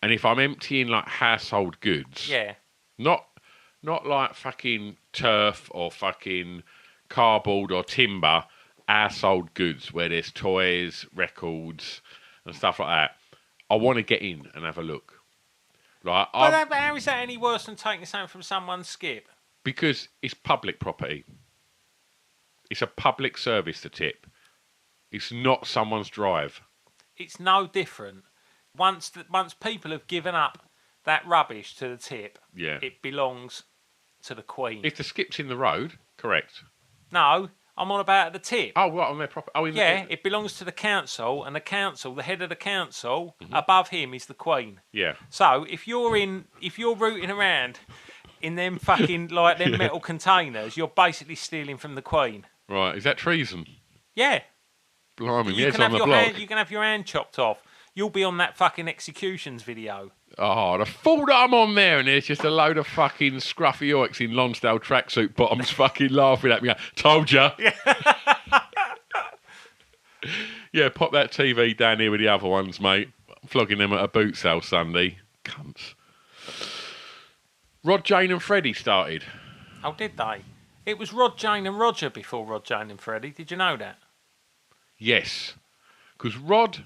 Speaker 1: and if I'm emptying like household goods,
Speaker 2: yeah,
Speaker 1: not like fucking turf or fucking cardboard or timber, household goods where there's toys, records, and stuff like that, I want to get in and have a look. Right?
Speaker 2: But how is that any worse than taking something from someone's skip?
Speaker 1: Because it's public property. It's a public service to tip. It's not someone's drive.
Speaker 2: It's no different. Once people have given up that rubbish to the tip,
Speaker 1: yeah,
Speaker 2: it belongs to the Queen.
Speaker 1: If the skip's in the road, correct.
Speaker 2: No, I'm on about the tip.
Speaker 1: Oh, what, on their property? Oh,
Speaker 2: it belongs to the council, and the head of the council, above him is the Queen.
Speaker 1: Yeah.
Speaker 2: So if you're rooting around in them fucking like them metal containers, you're basically stealing from the Queen.
Speaker 1: Right. Is that treason?
Speaker 2: Yeah.
Speaker 1: Blimey,
Speaker 2: you
Speaker 1: on the block.
Speaker 2: You can have your hand chopped off. You'll be on that fucking executions video.
Speaker 1: Oh, the fool that I'm on there, and there's just a load of fucking scruffy orcs in Lonsdale tracksuit bottoms fucking laughing at me. Told ya. Yeah, pop that TV down here with the other ones, mate. I'm flogging them at a boot sale Sunday. Cunts. Rod, Jane and Freddy started.
Speaker 2: Oh, did they? It was Rod, Jane and Roger before Rod, Jane and Freddy. Did you know that?
Speaker 1: Yes. Because Rod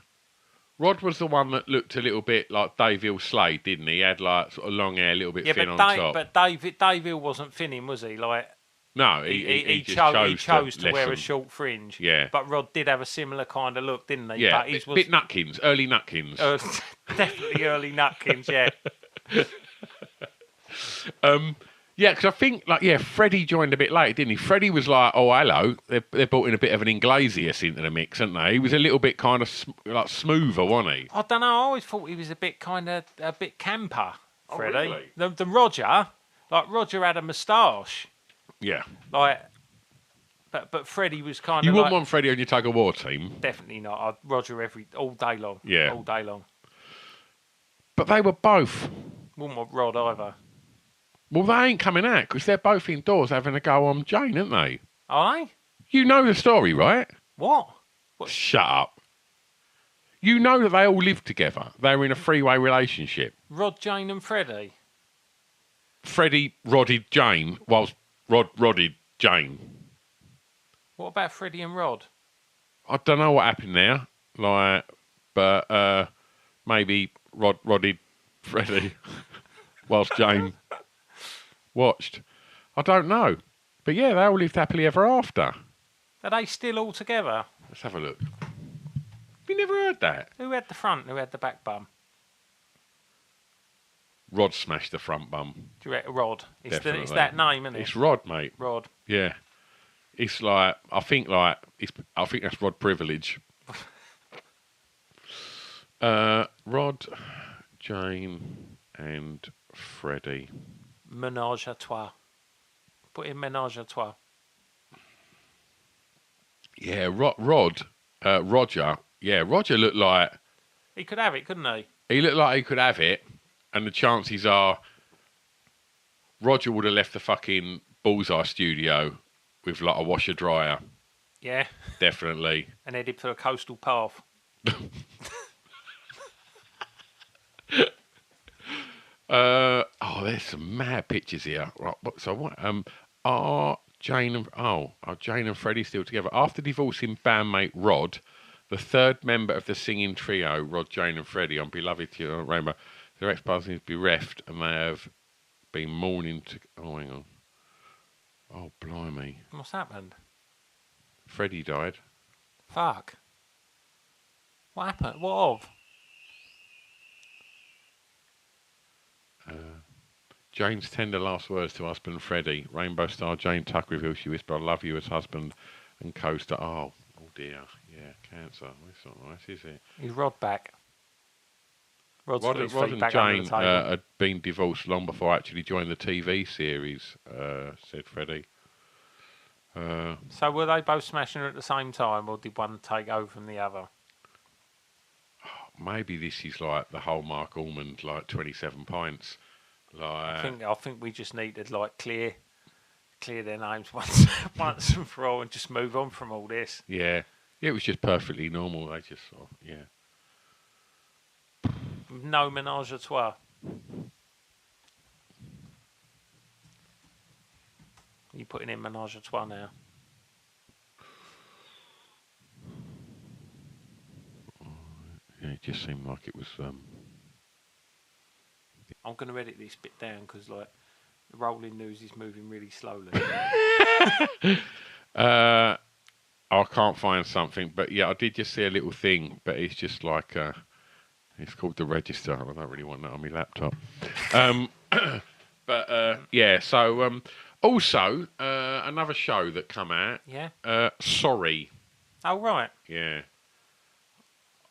Speaker 1: was the one that looked a little bit like Dave Hill Slade, didn't he? He had like sort of long hair, a little bit thin on top.
Speaker 2: But Dave Hill wasn't thinning, was he? Like,
Speaker 1: no, he chose
Speaker 2: to wear a short fringe.
Speaker 1: Yeah.
Speaker 2: But Rod did have a similar kind of look, didn't he?
Speaker 1: Yeah,
Speaker 2: but
Speaker 1: bit Nutkins, early Nutkins.
Speaker 2: Definitely early Nutkins, yeah.
Speaker 1: Yeah, because I think, Freddy joined a bit late, didn't he? Freddy was like, oh, hello. They brought in a bit of an Iglesias into the mix, hadn't they? He was a little bit kind of smoother, wasn't he?
Speaker 2: I don't know. I always thought he was a bit camper, Freddy.
Speaker 1: Oh, really?
Speaker 2: The Roger, Roger had a moustache.
Speaker 1: Yeah.
Speaker 2: But Freddy was kind of
Speaker 1: You wouldn't want Freddy on your tug of war team?
Speaker 2: Definitely not. Roger all day long.
Speaker 1: Yeah.
Speaker 2: All day long.
Speaker 1: But they were both.
Speaker 2: Wouldn't want Rod either.
Speaker 1: Well, they ain't coming out because they're both indoors having a go on Jane, aren't they?
Speaker 2: Are they?
Speaker 1: You know the story, right?
Speaker 2: What?
Speaker 1: Shut up. You know that they all live together. They were in a three-way relationship.
Speaker 2: Rod, Jane and Freddy?
Speaker 1: Freddy rodded Jane whilst Rod rodded Jane.
Speaker 2: What about Freddy and Rod?
Speaker 1: I don't know what happened there. But maybe Rod rodded Freddy whilst Jane watched. I don't know. But yeah, they all lived happily ever after.
Speaker 2: Are they still all together?
Speaker 1: Let's have a look. Have you never heard that?
Speaker 2: Who had the front, who had the back bum?
Speaker 1: Rod smashed the front bum.
Speaker 2: Do you reckon Rod? It's
Speaker 1: Definitely.
Speaker 2: that name, isn't it?
Speaker 1: It's Rod, mate.
Speaker 2: Rod.
Speaker 1: Yeah. It's like, I think that's Rod privilege. Rod, Jane and Freddy.
Speaker 2: Ménage à trois. Put in ménage à trois.
Speaker 1: Yeah, Roger. Yeah, Roger looked like
Speaker 2: He could have it, couldn't he?
Speaker 1: he looked like he could have it, and the chances are Roger would have left the fucking Bullseye studio with like a washer dryer.
Speaker 2: Yeah.
Speaker 1: Definitely.
Speaker 2: And headed for a coastal path.
Speaker 1: There's some mad pictures here. Right, so what? Are Jane and Freddy still together? After divorcing bandmate Rod, the third member of the singing trio, Rod, Jane, and Freddy, on Beloved to Rainbow, their ex-partner is bereft, and they have been mourning to. Oh, hang on. Oh, blimey!
Speaker 2: What's happened?
Speaker 1: Freddy died.
Speaker 2: Fuck. What happened? What of?
Speaker 1: Jane's tender last words to husband Freddy. Rainbow star Jane Tucker reveals she whispered, "I love you" as husband and co-star. Oh dear. Yeah, cancer. That's not nice, is it?
Speaker 2: He's Rod back. Rod's
Speaker 1: Rod
Speaker 2: got his
Speaker 1: and
Speaker 2: feet back under
Speaker 1: Jane
Speaker 2: the table.
Speaker 1: had been divorced long before I actually joined the TV series, said Freddy.
Speaker 2: So were they both smashing her at the same time, or did one take over from the other?
Speaker 1: Maybe this is like the whole Mark Allman, like 27 pints. Like,
Speaker 2: I think we just need to like clear their names once and for all, and just move on from all this.
Speaker 1: yeah, it was just perfectly normal. They just sort of, yeah.
Speaker 2: No ménage à trois. You putting in ménage à trois now?
Speaker 1: Yeah, it just seemed like it was.
Speaker 2: I'm going to edit this bit down because like the rolling news is moving really slowly.
Speaker 1: I can't find something, but yeah, I did just see a little thing, but it's just like it's called the Register. I don't really want that on my laptop. But yeah, so also another show that come out.
Speaker 2: Yeah.
Speaker 1: Sorry.
Speaker 2: Oh right.
Speaker 1: Yeah.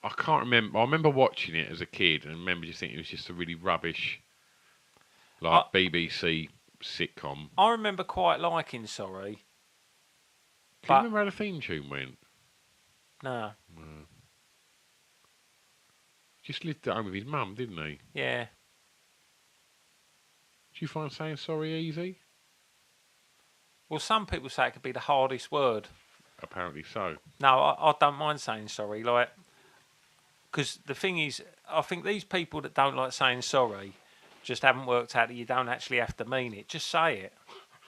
Speaker 1: I can't remember. I remember watching it as a kid and remember just thinking it was just a really rubbish, like BBC sitcom.
Speaker 2: I remember quite liking Sorry.
Speaker 1: Do you remember how the theme tune went?
Speaker 2: No.
Speaker 1: Just lived at home with his mum, didn't he?
Speaker 2: Yeah.
Speaker 1: Do you find saying sorry easy?
Speaker 2: Well, some people say it could be the hardest word.
Speaker 1: Apparently so.
Speaker 2: No, I don't mind saying sorry, like, because the thing is, I think these people that don't like saying sorry just haven't worked out that you don't actually have to mean it. Just say it.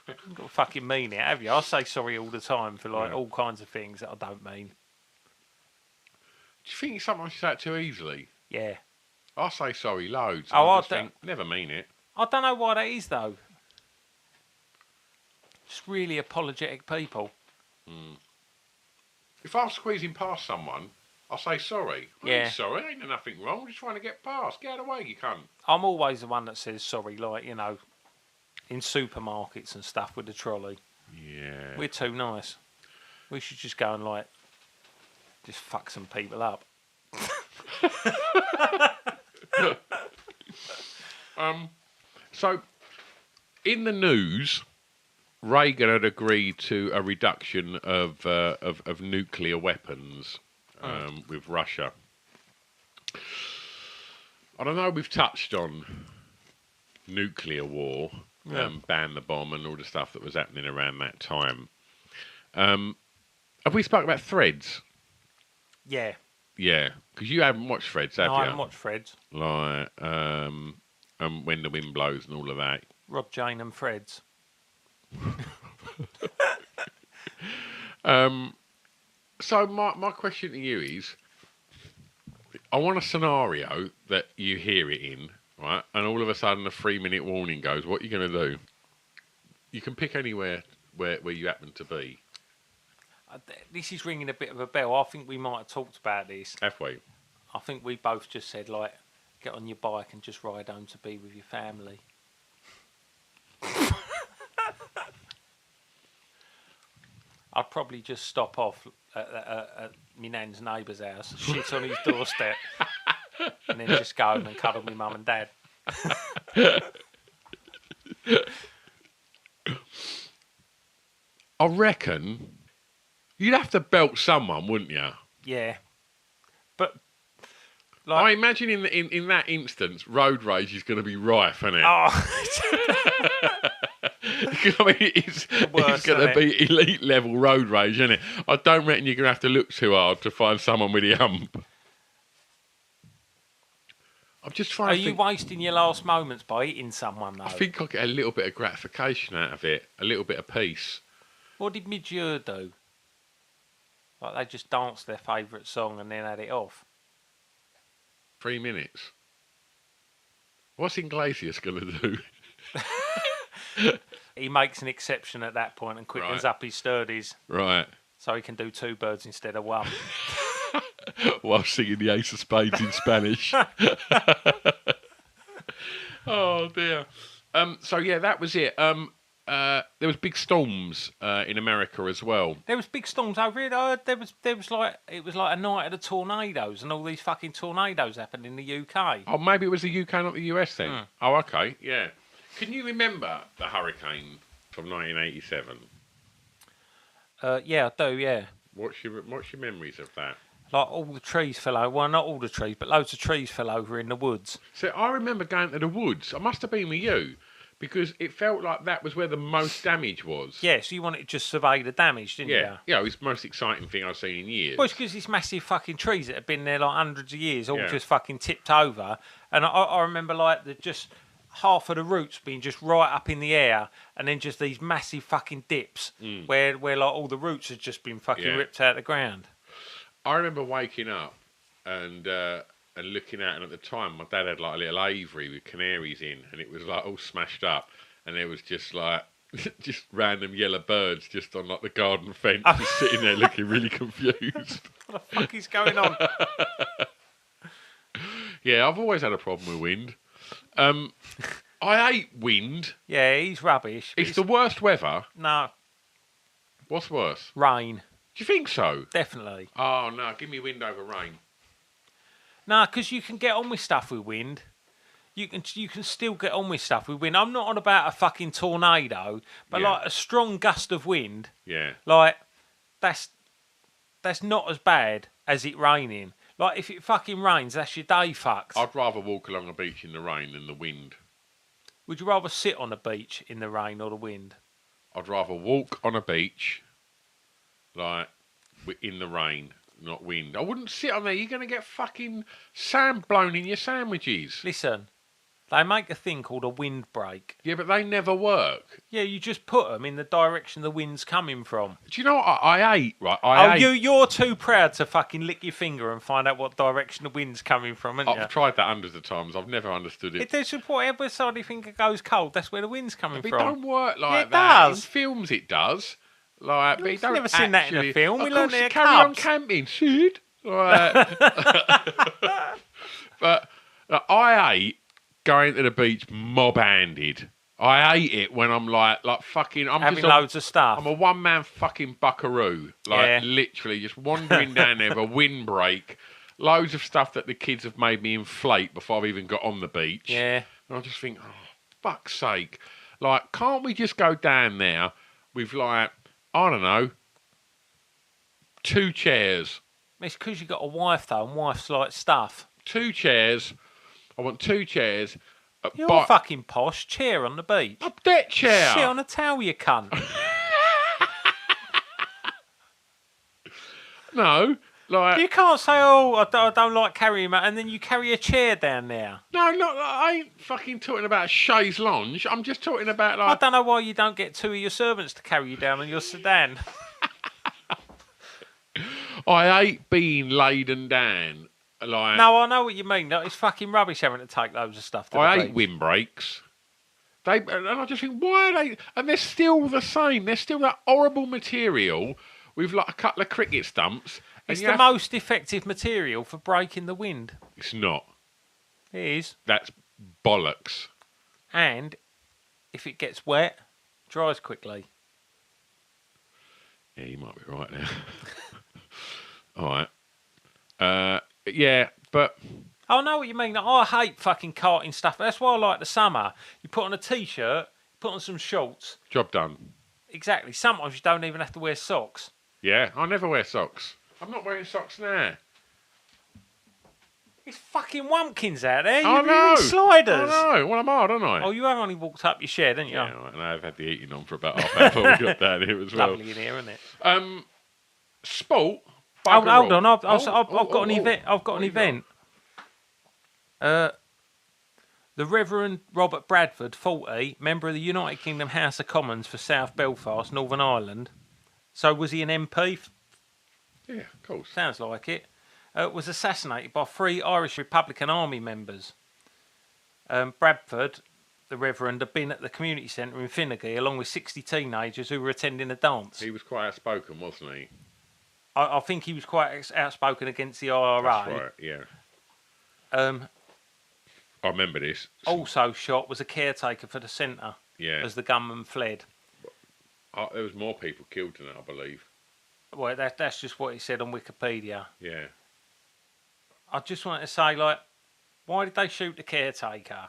Speaker 2: You haven't got to fucking mean it, have you? I say sorry all the time for like all kinds of things that I don't mean.
Speaker 1: Do you think sometimes you say it too easily?
Speaker 2: Yeah.
Speaker 1: I say sorry loads.
Speaker 2: Oh,
Speaker 1: I
Speaker 2: I
Speaker 1: just think, never mean it.
Speaker 2: I don't know why that is though. Just really apologetic people.
Speaker 1: If I'm squeezing past someone, I'll say sorry.
Speaker 2: Yeah.
Speaker 1: Sorry, ain't nothing wrong. I'm just trying to get past. Get out of the way, you cunt.
Speaker 2: I'm always the one that says sorry, like, you know, in supermarkets and stuff with the trolley.
Speaker 1: Yeah.
Speaker 2: We're too nice. We should just go and like, just fuck some people up.
Speaker 1: So, in the news, Reagan had agreed to a reduction of nuclear weapons with Russia. I don't know. We've touched on nuclear war, ban the bomb, and all the stuff that was happening around that time. Have we spoken about Threads?
Speaker 2: Yeah.
Speaker 1: Yeah, because you haven't watched Threads, have
Speaker 2: No,
Speaker 1: you?
Speaker 2: I haven't watched Fred's.
Speaker 1: Like, When the Wind Blows and all of that.
Speaker 2: Rod, Jane and Fred's.
Speaker 1: So my question to you is, I want a scenario that you hear it in, right? And all of a sudden a 3-minute warning goes, what are you going to do? You can pick anywhere where you happen to be.
Speaker 2: This is ringing a bit of a bell. I think we might have talked about this.
Speaker 1: Halfway.
Speaker 2: I think we both just said, like, get on your bike and just ride home to be with your family. I'd probably just stop off at my nan's neighbour's house, shit on his doorstep, and then just go home and cuddle my mum and dad.
Speaker 1: I reckon you'd have to belt someone, wouldn't you?
Speaker 2: Yeah. But
Speaker 1: I imagine in that instance, road rage is going to be rife, isn't it?
Speaker 2: oh,
Speaker 1: I mean, it's
Speaker 2: worst,
Speaker 1: going to
Speaker 2: isn't
Speaker 1: be elite level road rage, isn't it? I don't reckon you're going to have to look too hard to find someone with a hump. I'm just trying
Speaker 2: are
Speaker 1: to
Speaker 2: you
Speaker 1: think.
Speaker 2: wasting your last moments by eating someone though?
Speaker 1: I think I'll get a little bit of gratification out of it, a little bit of peace.
Speaker 2: What did Midjure do? Like they just danced their favourite song and then had it off.
Speaker 1: 3 minutes. What's Iglesias going to do?
Speaker 2: He makes an exception at that point and quickens
Speaker 1: Right.
Speaker 2: up his sturdies
Speaker 1: Right.
Speaker 2: so he can do 2 birds instead of 1.
Speaker 1: While singing the Ace of Spades in Spanish. Oh dear. So yeah, that was it. There was big storms in America as well.
Speaker 2: There was big storms over here. There was like it was like a night of the tornadoes, and all these fucking tornadoes happened in the UK.
Speaker 1: Oh, maybe it was the UK, not the US then. Oh, okay, yeah. Can you remember the hurricane from 1987?
Speaker 2: Yeah, I do. Yeah,
Speaker 1: What's your memories of that?
Speaker 2: like all the trees fell over. Well, not all the trees, but loads of trees fell over in the woods.
Speaker 1: So I remember going to the woods. I must have been with you because it felt like that was where the most damage was.
Speaker 2: Yeah, so you wanted to just survey the damage, didn't you?
Speaker 1: Yeah, it was the most exciting thing I've seen in years.
Speaker 2: Well, it's because these massive fucking trees that have been there like hundreds of years, all
Speaker 1: Yeah.
Speaker 2: just fucking tipped over. And I remember like just half of the roots being just right up in the air, and then just these massive fucking dips where like all the roots had just been fucking
Speaker 1: Yeah.
Speaker 2: ripped out of the ground.
Speaker 1: I remember waking up and looking out, and at the time my dad had like a little aviary with canaries in, and it was like all smashed up, and there was just like just random yellow birds just on like the garden fence, just sitting there looking really confused.
Speaker 2: What the fuck is going on?
Speaker 1: Yeah, I've always had a problem with wind. I hate wind.
Speaker 2: Yeah, he's rubbish.
Speaker 1: It's the worst weather.
Speaker 2: No,
Speaker 1: What's worse?
Speaker 2: rain,
Speaker 1: Do you think so?
Speaker 2: definitely.
Speaker 1: Oh no, give me wind over rain.
Speaker 2: No, because you can get on with stuff with wind. You can still get on with stuff with wind. I'm not on about a fucking tornado, but
Speaker 1: Yeah.
Speaker 2: like a strong gust of wind,
Speaker 1: Yeah.
Speaker 2: like that's not as bad as it raining. Like if it fucking rains, that's your day fucked.
Speaker 1: I'd rather walk along a beach in the rain than the wind.
Speaker 2: Would you rather sit on a beach in the rain or the wind?
Speaker 1: I'd rather walk on a beach, like, in the rain, not wind. I wouldn't sit on there. You're going to get fucking sand blown in your sandwiches.
Speaker 2: Listen, they make a thing called a windbreak.
Speaker 1: Yeah, but they never work.
Speaker 2: Yeah, you just put them in the direction the wind's coming from.
Speaker 1: Do you know what I hate, right? I hate...
Speaker 2: You're too proud to fucking lick your finger and find out what direction the wind's coming from, aren't you?
Speaker 1: I've tried that hundreds of times. I've never understood it.
Speaker 2: It does whatever side you think it goes cold, that's where the wind's coming
Speaker 1: But it
Speaker 2: from.
Speaker 1: don't work like
Speaker 2: Yeah, it
Speaker 1: that.
Speaker 2: does.
Speaker 1: In films, it does. Like, but it
Speaker 2: I've
Speaker 1: don't
Speaker 2: never seen that in a
Speaker 1: actually-
Speaker 2: film. We
Speaker 1: Of
Speaker 2: learned
Speaker 1: course,
Speaker 2: it at
Speaker 1: carry on
Speaker 2: Cubs.
Speaker 1: camping, Sid. Like, but I hate going to the beach mob-handed. I hate it when I'm like fucking. I'm
Speaker 2: Having
Speaker 1: just
Speaker 2: loads of stuff.
Speaker 1: I'm a one-man fucking buckaroo. Like
Speaker 2: Yeah.
Speaker 1: literally just wandering down there with a windbreak. Loads of stuff that the kids have made me inflate before I've even got on the beach.
Speaker 2: Yeah.
Speaker 1: And I just think, oh, fuck's sake. Like, can't we just go down there with, like, I don't know, 2 chairs?
Speaker 2: It's because you got a wife, though, and wife's like stuff.
Speaker 1: 2 chairs. I want 2 chairs.
Speaker 2: You're fucking posh. Chair on the beach.
Speaker 1: A deck chair.
Speaker 2: Sit on a towel, you cunt.
Speaker 1: No, like...
Speaker 2: You can't say, oh, I don't like carrying that, and then you carry a chair down there.
Speaker 1: No, I ain't fucking talking about chaise lounge. I'm just talking about,
Speaker 2: I
Speaker 1: like...
Speaker 2: don't know why you don't get 2 of your servants to carry you down on your sedan.
Speaker 1: I hate being laden down. Like,
Speaker 2: No, I know what you mean. No, it's fucking rubbish having to take loads of stuff to
Speaker 1: I
Speaker 2: the
Speaker 1: hate
Speaker 2: beach.
Speaker 1: windbreaks. And I just think, why are they... And they're still the same. They're still that horrible material with, like, a couple of cricket stumps. And
Speaker 2: It's
Speaker 1: you
Speaker 2: the
Speaker 1: have-
Speaker 2: most effective material for breaking the wind.
Speaker 1: It's not.
Speaker 2: It is.
Speaker 1: That's bollocks.
Speaker 2: And if it gets wet, dries quickly.
Speaker 1: Yeah, you might be right there. All right. Yeah, but...
Speaker 2: I know what you mean. I hate fucking carting stuff. That's why I like the summer. You put on a t-shirt, put on some shorts.
Speaker 1: Job done.
Speaker 2: Exactly. Sometimes you don't even have to wear socks.
Speaker 1: Yeah, I never wear socks. I'm not wearing socks now.
Speaker 2: It's fucking wumpkins out there.
Speaker 1: I
Speaker 2: You're
Speaker 1: know.
Speaker 2: really sliders.
Speaker 1: I know. Well, I'm hard, aren't I?
Speaker 2: Oh, you have only walked up your shed, haven't you?
Speaker 1: Yeah, right, and I've had the eating on for about half hour. We got down here as well.
Speaker 2: Lovely in here, isn't it?
Speaker 1: Sport.
Speaker 2: Hold
Speaker 1: bugger
Speaker 2: on.
Speaker 1: all.
Speaker 2: I've got an event. I've got
Speaker 1: What
Speaker 2: an
Speaker 1: you
Speaker 2: event. The Reverend Robert Bradford, 40, member of the United Kingdom House of Commons for South Belfast, Northern Ireland. So was he an MP?
Speaker 1: Yeah, of course.
Speaker 2: Sounds like it. Was assassinated by 3 Irish Republican Army members. Bradford, the Reverend, had been at the community centre in Finnegy along with 60 teenagers who were attending a dance.
Speaker 1: He was quite outspoken, wasn't he?
Speaker 2: I think he was quite outspoken against the IRA.
Speaker 1: That's right, yeah. I remember this.
Speaker 2: Also shot was a caretaker for the centre as the gunman fled.
Speaker 1: There was more people killed than that, I believe.
Speaker 2: Well, that's just what he said on Wikipedia.
Speaker 1: Yeah.
Speaker 2: I just wanted to say, like, why did they shoot the caretaker?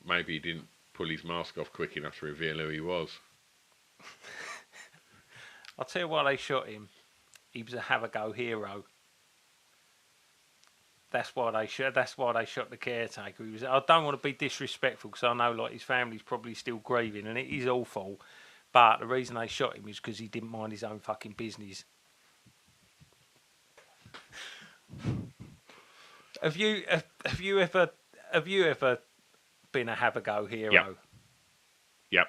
Speaker 1: Maybe he didn't pull his mask off quick enough to reveal who he was.
Speaker 2: I'll tell you why they shot him. He was a have-a-go hero. That's why they shot the caretaker. I don't want to be disrespectful because I know like his family's probably still grieving and it is awful. But the reason they shot him is because he didn't mind his own fucking business. Have you ever been a have-a-go hero?
Speaker 1: Yep.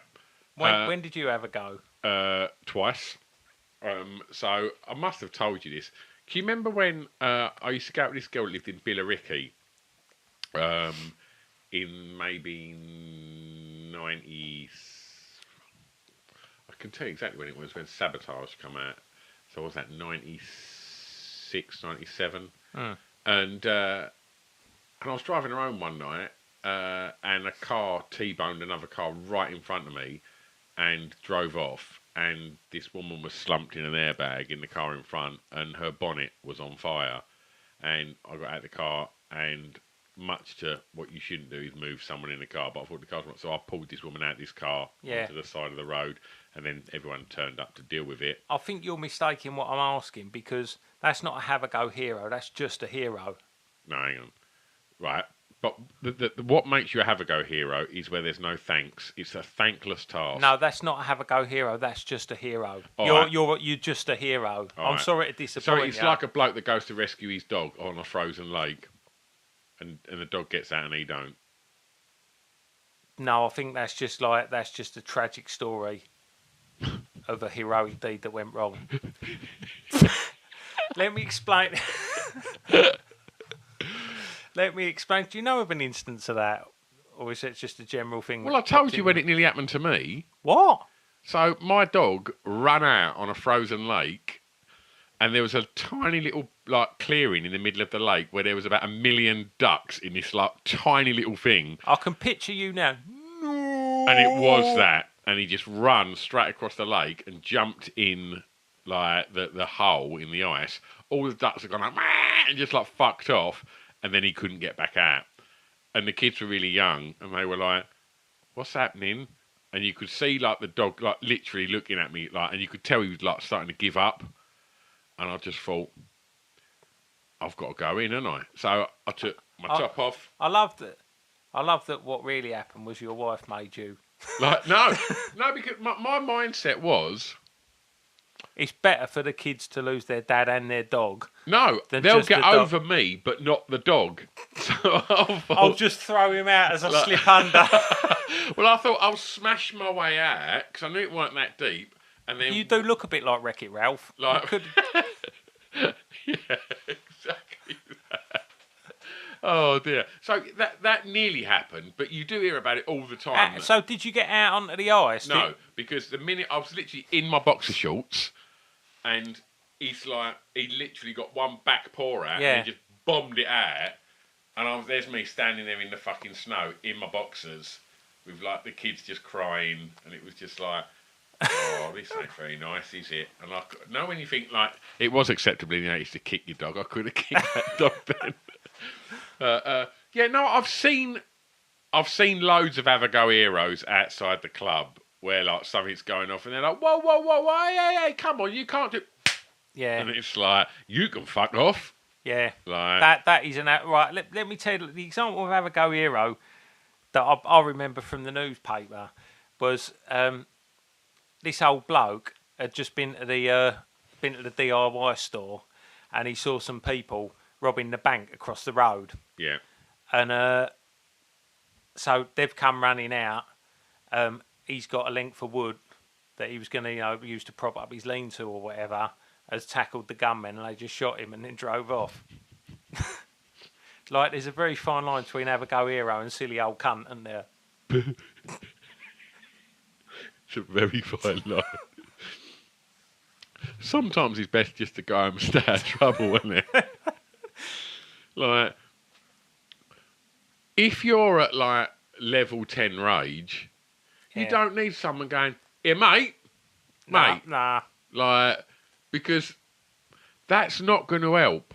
Speaker 2: When did you have a go?
Speaker 1: Twice. So I must have told you this. Can you remember when I used to go out with this girl that lived in Billericay? In maybe 90s. I can tell you exactly when it was, when Sabotage come out. So was that 96, 97? And I was driving home one night and a car T-boned another car right in front of me and drove off. And this woman was slumped in an airbag in the car in front and her bonnet was on fire. And I got out of the car and much to what you shouldn't do is move someone in the car, but I thought the car was... So I pulled this woman out of this car onto the side of the road and then everyone turned up to deal with it.
Speaker 2: I think you're mistaking what I'm asking because that's not a have-a-go hero, that's just a hero.
Speaker 1: No, hang on. Right. But what makes you a have-a-go hero is where there's no thanks. It's a thankless task.
Speaker 2: No, that's not a have-a-go hero. That's just a hero. You're just a hero. I'm sorry to disappoint you.
Speaker 1: So it's like a bloke that goes to rescue his dog on a frozen lake, and the dog gets out and he don't.
Speaker 2: No, I think that's just a tragic story of a heroic deed that went wrong. Let me explain. Let me explain. Do you know of an instance of that? Or is it just a general thing?
Speaker 1: Well, I told you when it nearly happened to me.
Speaker 2: What?
Speaker 1: So my dog ran out on a frozen lake and there was a tiny little clearing in the middle of the lake where there was about 1 million ducks in this tiny little thing.
Speaker 2: I can picture you now.
Speaker 1: And it was that. And he just ran straight across the lake and jumped in the hole in the ice. All the ducks had gone up and just fucked off. And then he couldn't get back out. And the kids were really young, and they were like, "What's happening?" And you could see the dog literally looking at me, and you could tell he was starting to give up. And I just thought, I've got to go in, haven't I? So I took my top off.
Speaker 2: I love that. What really happened was your wife made you.
Speaker 1: No, because my mindset was,
Speaker 2: it's better for the kids to lose their dad and their dog.
Speaker 1: No, they'll get over me, but not the dog. So
Speaker 2: I'll just throw him out as I slip under.
Speaker 1: Well, I thought I'll smash my way out because I knew it weren't that deep. And then
Speaker 2: you do look a bit like Wreck-It Ralph.
Speaker 1: Yeah, exactly that. Oh dear. So that nearly happened, but you do hear about it all the time.
Speaker 2: So did you get out onto the ice?
Speaker 1: No, because the minute I was literally in my boxer shorts, and he literally got one back paw out, and he just bombed it out, and there's me standing there in the fucking snow in my boxers, with the kids just crying, and it was just oh, this ain't very nice, is it? And I know when you think it was acceptable in the 80s to kick your dog, I could have kicked that dog then. I've seen loads of have-a-go heroes outside the club where like something's going off and they're like, whoa, hey, come on, you can't do.
Speaker 2: Yeah.
Speaker 1: And it's like, you can fuck off.
Speaker 2: Yeah.
Speaker 1: Like
Speaker 2: That is right. Let me tell you the example of Have a Go Hero that I remember from the newspaper was this old bloke had just been to the DIY store and he saw some people robbing the bank across the road.
Speaker 1: Yeah.
Speaker 2: And so they've come running out. He's got a length of wood that he was going to, use to prop up his lean-to or whatever, has tackled the gunmen and they just shot him and then drove off. Like, there's a very fine line between Have a Go Hero and silly old cunt, isn't there?
Speaker 1: It's a very fine line. Sometimes it's best just to go home and stay out of trouble, isn't it? Like, if you're at like level 10 rage, you
Speaker 2: Yeah.
Speaker 1: don't need someone going, here, mate.
Speaker 2: Nah.
Speaker 1: Like, because that's not going to help.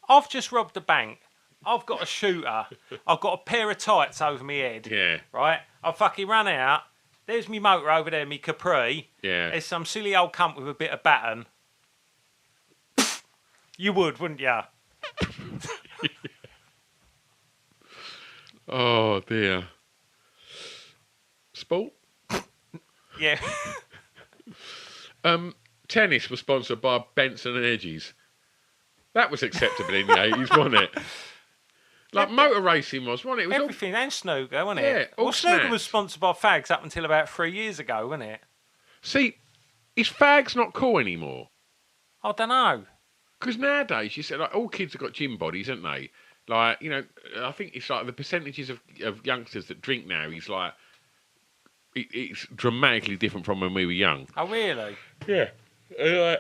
Speaker 2: I've just robbed a bank. I've got a shooter. I've got a pair of tights over my head.
Speaker 1: Yeah.
Speaker 2: Right? I fucking run out. There's me motor over there, me Capri.
Speaker 1: Yeah.
Speaker 2: There's some silly old cunt with a bit of baton. You would, wouldn't you?
Speaker 1: Oh, dear. Sport?
Speaker 2: Yeah.
Speaker 1: Tennis was sponsored by Benson and Edges. That was acceptable in the 80s, wasn't it? Like motor racing wasn't it? It was
Speaker 2: Everything, and snooker, wasn't
Speaker 1: Yeah,
Speaker 2: it?
Speaker 1: all
Speaker 2: Well, snooker
Speaker 1: snaps.
Speaker 2: was sponsored by Fags up until about 3 years ago, wasn't it?
Speaker 1: See, is fags not cool anymore?
Speaker 2: I don't know.
Speaker 1: Because nowadays, you say, like, all kids have got gym bodies, haven't they? Like, I think it's like the percentages of youngsters that drink now is like, it's dramatically different from when we were young.
Speaker 2: Oh, really?
Speaker 1: Yeah.
Speaker 2: I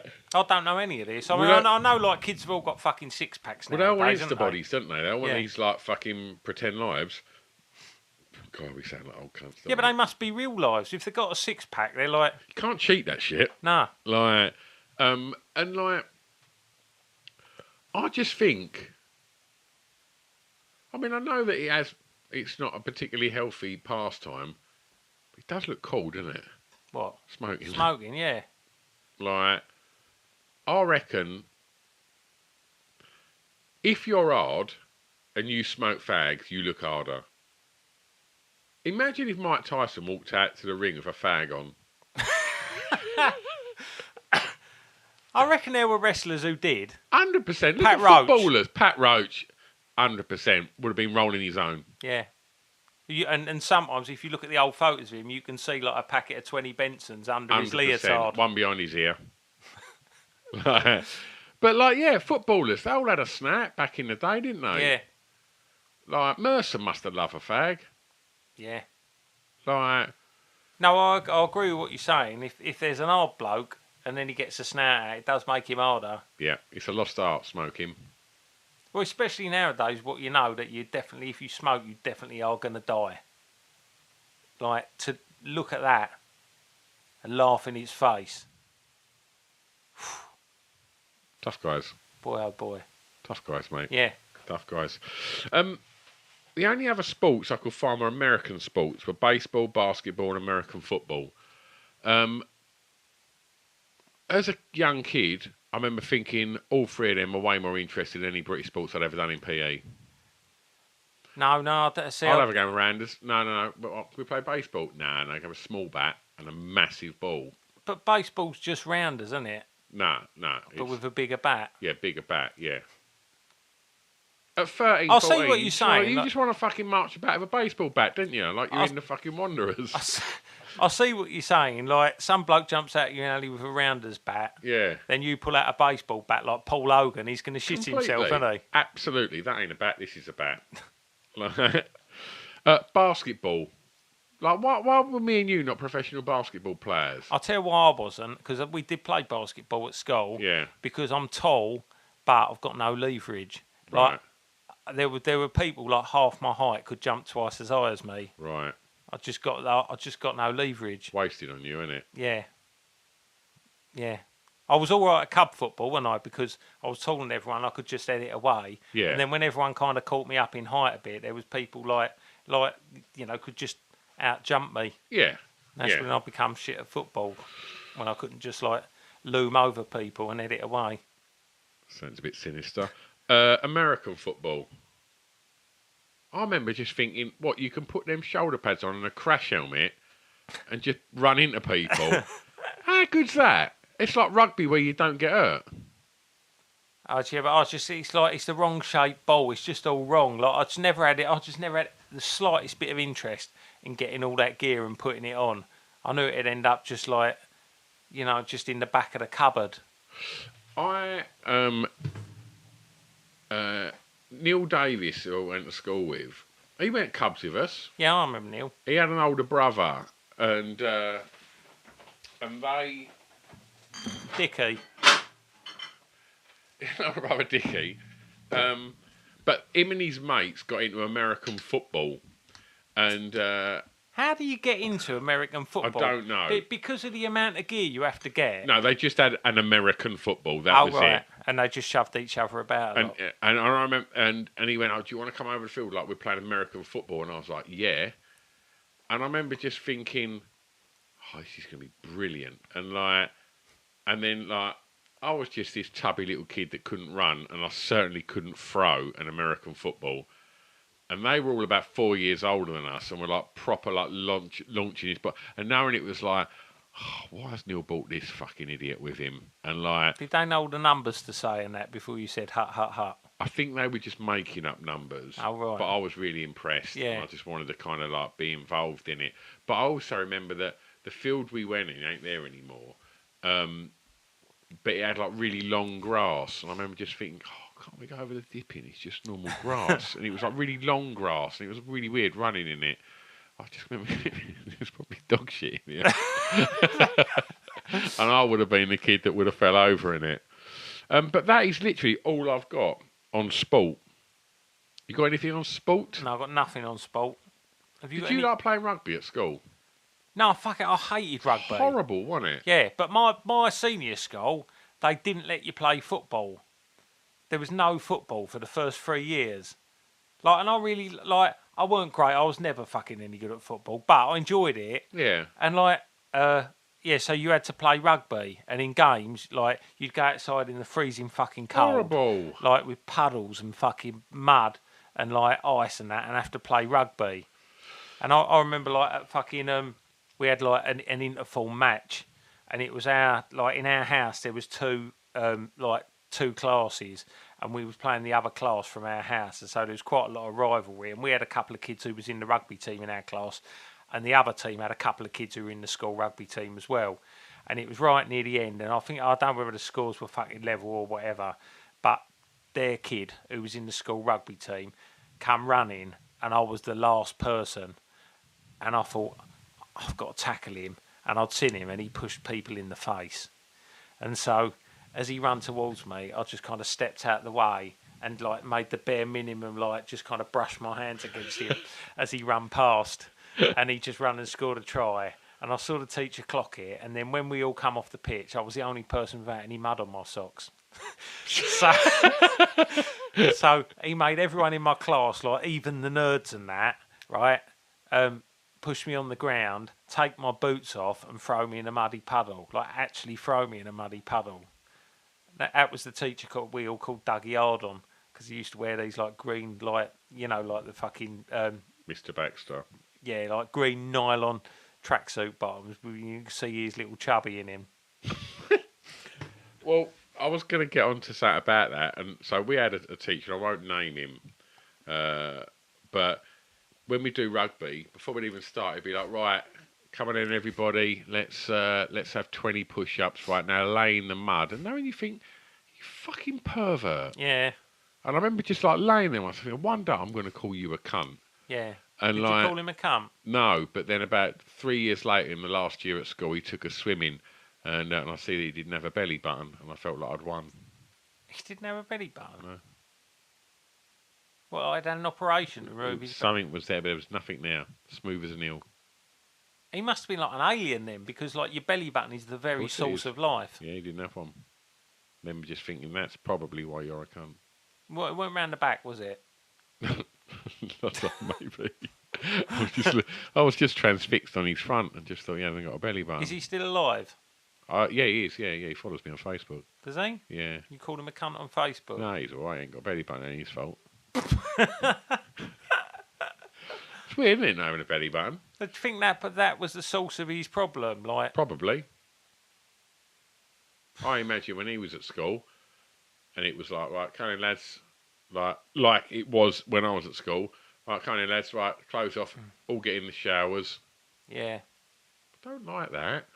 Speaker 2: don't know any of this. I mean,
Speaker 1: Well,
Speaker 2: I know, like, kids have all got fucking six-packs now.
Speaker 1: Well, they all want
Speaker 2: haven't
Speaker 1: Insta
Speaker 2: they?
Speaker 1: bodies, don't they? They all want
Speaker 2: Yeah.
Speaker 1: these, like, fucking pretend lives. God, we sound like old cunts.
Speaker 2: Yeah, but they must be real lives. If they've got a six-pack, they're like,
Speaker 1: You can't cheat that shit.
Speaker 2: nah.
Speaker 1: Like, and like, I just think, I mean, I know that it's not a particularly healthy pastime, but it does look cool, doesn't it?
Speaker 2: What?
Speaker 1: Smoking.
Speaker 2: Smoking, yeah.
Speaker 1: Like, I reckon if you're hard and you smoke fags, you look harder. Imagine if Mike Tyson walked out to the ring with a fag on.
Speaker 2: I reckon there were wrestlers who did.
Speaker 1: 100%. Look
Speaker 2: Pat
Speaker 1: at
Speaker 2: Roach.
Speaker 1: footballers. Pat Roach, 100%, would have been rolling his own.
Speaker 2: Yeah. And sometimes, if you look at the old photos of him, you can see like a packet of 20 Bensons under his
Speaker 1: 100%.
Speaker 2: leotard.
Speaker 1: One behind his ear. But, like, yeah, footballers, they all had a snap back in the day, didn't they?
Speaker 2: Yeah.
Speaker 1: Like, Mercer must have loved a fag.
Speaker 2: Yeah.
Speaker 1: Like,
Speaker 2: No, I agree with what you're saying. If there's an hard bloke and then he gets a snout out, it does make him harder.
Speaker 1: yeah, it's a lost art, smoking.
Speaker 2: Well, especially nowadays, what you know that you definitely, if you smoke, you definitely are going to die. Like, to look at that and laugh in his face.
Speaker 1: Tough guys.
Speaker 2: Boy, oh boy.
Speaker 1: Tough guys, mate.
Speaker 2: Yeah.
Speaker 1: Tough guys. The only other sports I could find were American sports, were baseball, basketball, and American football. As a young kid, I remember thinking all three of them were way more interested in any British sports I'd ever done in PE.
Speaker 2: No, see,
Speaker 1: I'll have a game of rounders. No. But we play baseball? No, I have a small bat and a massive ball.
Speaker 2: but baseball's just rounders, isn't it?
Speaker 1: No.
Speaker 2: But
Speaker 1: it's-
Speaker 2: with a bigger bat.
Speaker 1: Yeah, bigger bat, yeah. At 13,
Speaker 2: I'll see
Speaker 1: 14,
Speaker 2: what you're saying,
Speaker 1: You
Speaker 2: like-
Speaker 1: just want to fucking march about with a baseball bat, don't you? Like you're in the fucking Wanderers.
Speaker 2: I see what you're saying. Like, some bloke jumps out at you alley with a rounders bat.
Speaker 1: Yeah.
Speaker 2: Then you pull out a baseball bat like Paul Hogan. He's going to shit himself, isn't he?
Speaker 1: Absolutely. That ain't a bat, this is a bat. Like, basketball. Like, why were me and you not professional basketball players?
Speaker 2: I'll tell you why I wasn't, because we did play basketball at school.
Speaker 1: Yeah.
Speaker 2: Because I'm tall, but I've got no leverage. Like, there were people like half my height could jump twice as high as me.
Speaker 1: Right.
Speaker 2: I just got no leverage.
Speaker 1: Wasted on you, innit?
Speaker 2: Yeah. I was all right at club football, wasn't I? Because I was taller than everyone. I could just head it away.
Speaker 1: Yeah.
Speaker 2: And then when everyone kind of caught me up in height a bit, there was people like could just out jump me.
Speaker 1: Yeah.
Speaker 2: That's
Speaker 1: Yeah.
Speaker 2: when I become shit at football, when I couldn't just like loom over people and head it away.
Speaker 1: Sounds a bit sinister. American football. I remember just thinking, what, you can put them shoulder pads on and a crash helmet and just run into people. How good's that? It's like rugby where you don't get hurt.
Speaker 2: It's like it's the wrong shaped ball. It's just all wrong. Like I just never had the slightest bit of interest in getting all that gear and putting it on. I knew it'd end up just like, just in the back of the cupboard.
Speaker 1: Neil Davis, who I went to school with, he went Cubs with us.
Speaker 2: Yeah, I remember Neil.
Speaker 1: He had an older brother, and they,
Speaker 2: Dickie.
Speaker 1: older brother Dickie, but him and his mates got into American football, and
Speaker 2: How do you get into American football?
Speaker 1: I don't know.
Speaker 2: Because of the amount of gear you have to get.
Speaker 1: no, they just had an American football. That was
Speaker 2: right.
Speaker 1: it.
Speaker 2: And they just shoved each other about.
Speaker 1: And I remember, and he went, "Oh, do you want to come over the field? Like we're playing American football." And I was like, "Yeah." And I remember just thinking, "Oh, this is gonna be brilliant." And then I was just this tubby little kid that couldn't run, and I certainly couldn't throw an American football. And they were all about 4 years older than us, and were like proper like launching his. And knowing it was like, oh, why has Neil brought this fucking idiot with him? And like,
Speaker 2: did they know the numbers to say in that before you said hut hut hut?
Speaker 1: I think they were just making up numbers.
Speaker 2: Oh, right.
Speaker 1: But I was really impressed.
Speaker 2: Yeah.
Speaker 1: And I just wanted to kind of like be involved in it. But I also remember that the field we went in ain't there anymore. But it had like really long grass. And I remember just thinking, oh, can't we go over the dipping? It's just normal grass. And it was like really long grass. And it was really weird running in it. I just remember it was probably dog shit in here. And I would have been the kid that would have fell over in it. But that is literally all I've got on sport. You got anything on sport?
Speaker 2: No, I've got nothing on sport.
Speaker 1: Did you like playing rugby at school?
Speaker 2: No, fuck it. I hated rugby.
Speaker 1: Horrible, wasn't it?
Speaker 2: Yeah, but my senior school, they didn't let you play football. There was no football for the first 3 years. And I really I weren't great. I was never fucking any good at football, but I enjoyed it.
Speaker 1: Yeah.
Speaker 2: And so you had to play rugby, and in games, you'd go outside in the freezing fucking cold,
Speaker 1: Horrible.
Speaker 2: with puddles and fucking mud and ice and that, and have to play rugby. And I remember we had an interval match, and it was in our house there was two classes, and we was playing the other class from our house, and so there was quite a lot of rivalry. And we had a couple of kids who was in the rugby team in our class, and the other team had a couple of kids who were in the school rugby team as well. And it was right near the end, and I don't know whether the scores were fucking level or whatever, but their kid who was in the school rugby team come running, and I was the last person, and I thought, I've got to tackle him. And I'd seen him, and he pushed people in the face. And so, as he ran towards me, I just kind of stepped out the way and made the bare minimum, just kind of brushed my hands against him as he ran past. And he just ran and scored a try. And I saw the teacher clock it. And then when we all come off the pitch, I was the only person without any mud on my socks. So he made everyone in my class, even the nerds and that, right, push me on the ground, take my boots off, and throw me in a muddy puddle. Actually throw me in a muddy puddle. That was the teacher we all called Dougie Hard-on, because he used to wear these green, the fucking
Speaker 1: Mr. Baxter.
Speaker 2: Yeah, green nylon tracksuit bottoms. You can see his little chubby in him.
Speaker 1: Well, I was going to get on to say about that, and so we had a teacher. I won't name him, but when we do rugby, before we'd even start, he'd be like, "Right, come on in, everybody. Let's have 20 push-ups right now, lay in the mud." And then you think, you fucking pervert.
Speaker 2: Yeah.
Speaker 1: And I remember just laying there, I was thinking, one day I'm going to call you a cunt.
Speaker 2: Yeah.
Speaker 1: And
Speaker 2: Did you call him a cunt?
Speaker 1: No, but then about 3 years later, in the last year at school, he took us swimming, and I see that he didn't have a belly button, and I felt like I'd won.
Speaker 2: He didn't have a belly button?
Speaker 1: No.
Speaker 2: Well, I had an operation to remove his...
Speaker 1: Something was there, but there was nothing now. Smooth as an eel.
Speaker 2: He must have been like an alien then, because your belly button is the very source of life.
Speaker 1: Yeah, he didn't have one. Remember just thinking, that's probably why you're a cunt.
Speaker 2: Well, it went round the back, was it?
Speaker 1: Maybe. I was just transfixed on his front and just thought he hasn't got a belly button.
Speaker 2: Is he still alive?
Speaker 1: Yeah, he is. Yeah, he follows me on Facebook.
Speaker 2: Does he?
Speaker 1: Yeah.
Speaker 2: You called him a cunt on Facebook?
Speaker 1: No, he's all right. He ain't got a belly button. Ain't his fault. It's weird, isn't it, not having a belly button?
Speaker 2: I think that was the source of his problem. Like,
Speaker 1: Probably. I imagine when he was at school, and it was like, right, come on, lads, like it was when I was at school. Right, come on, lads, right, clothes off, all get in the showers.
Speaker 2: yeah.
Speaker 1: I don't like that.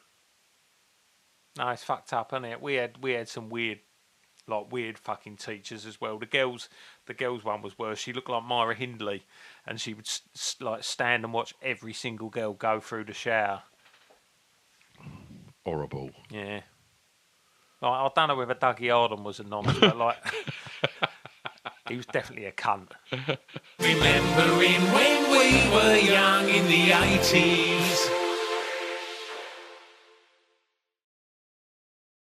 Speaker 2: No, it's fucked up, isn't it? We had some weird fucking teachers as well. The girls one was worse. She looked like Myra Hindley, and she would like stand and watch every single girl go through the shower.
Speaker 1: Horrible.
Speaker 2: Yeah. Like, I don't know whether Dougie Arden was a nonce, but like he was definitely a cunt.
Speaker 3: Remembering when we were young in the 80s.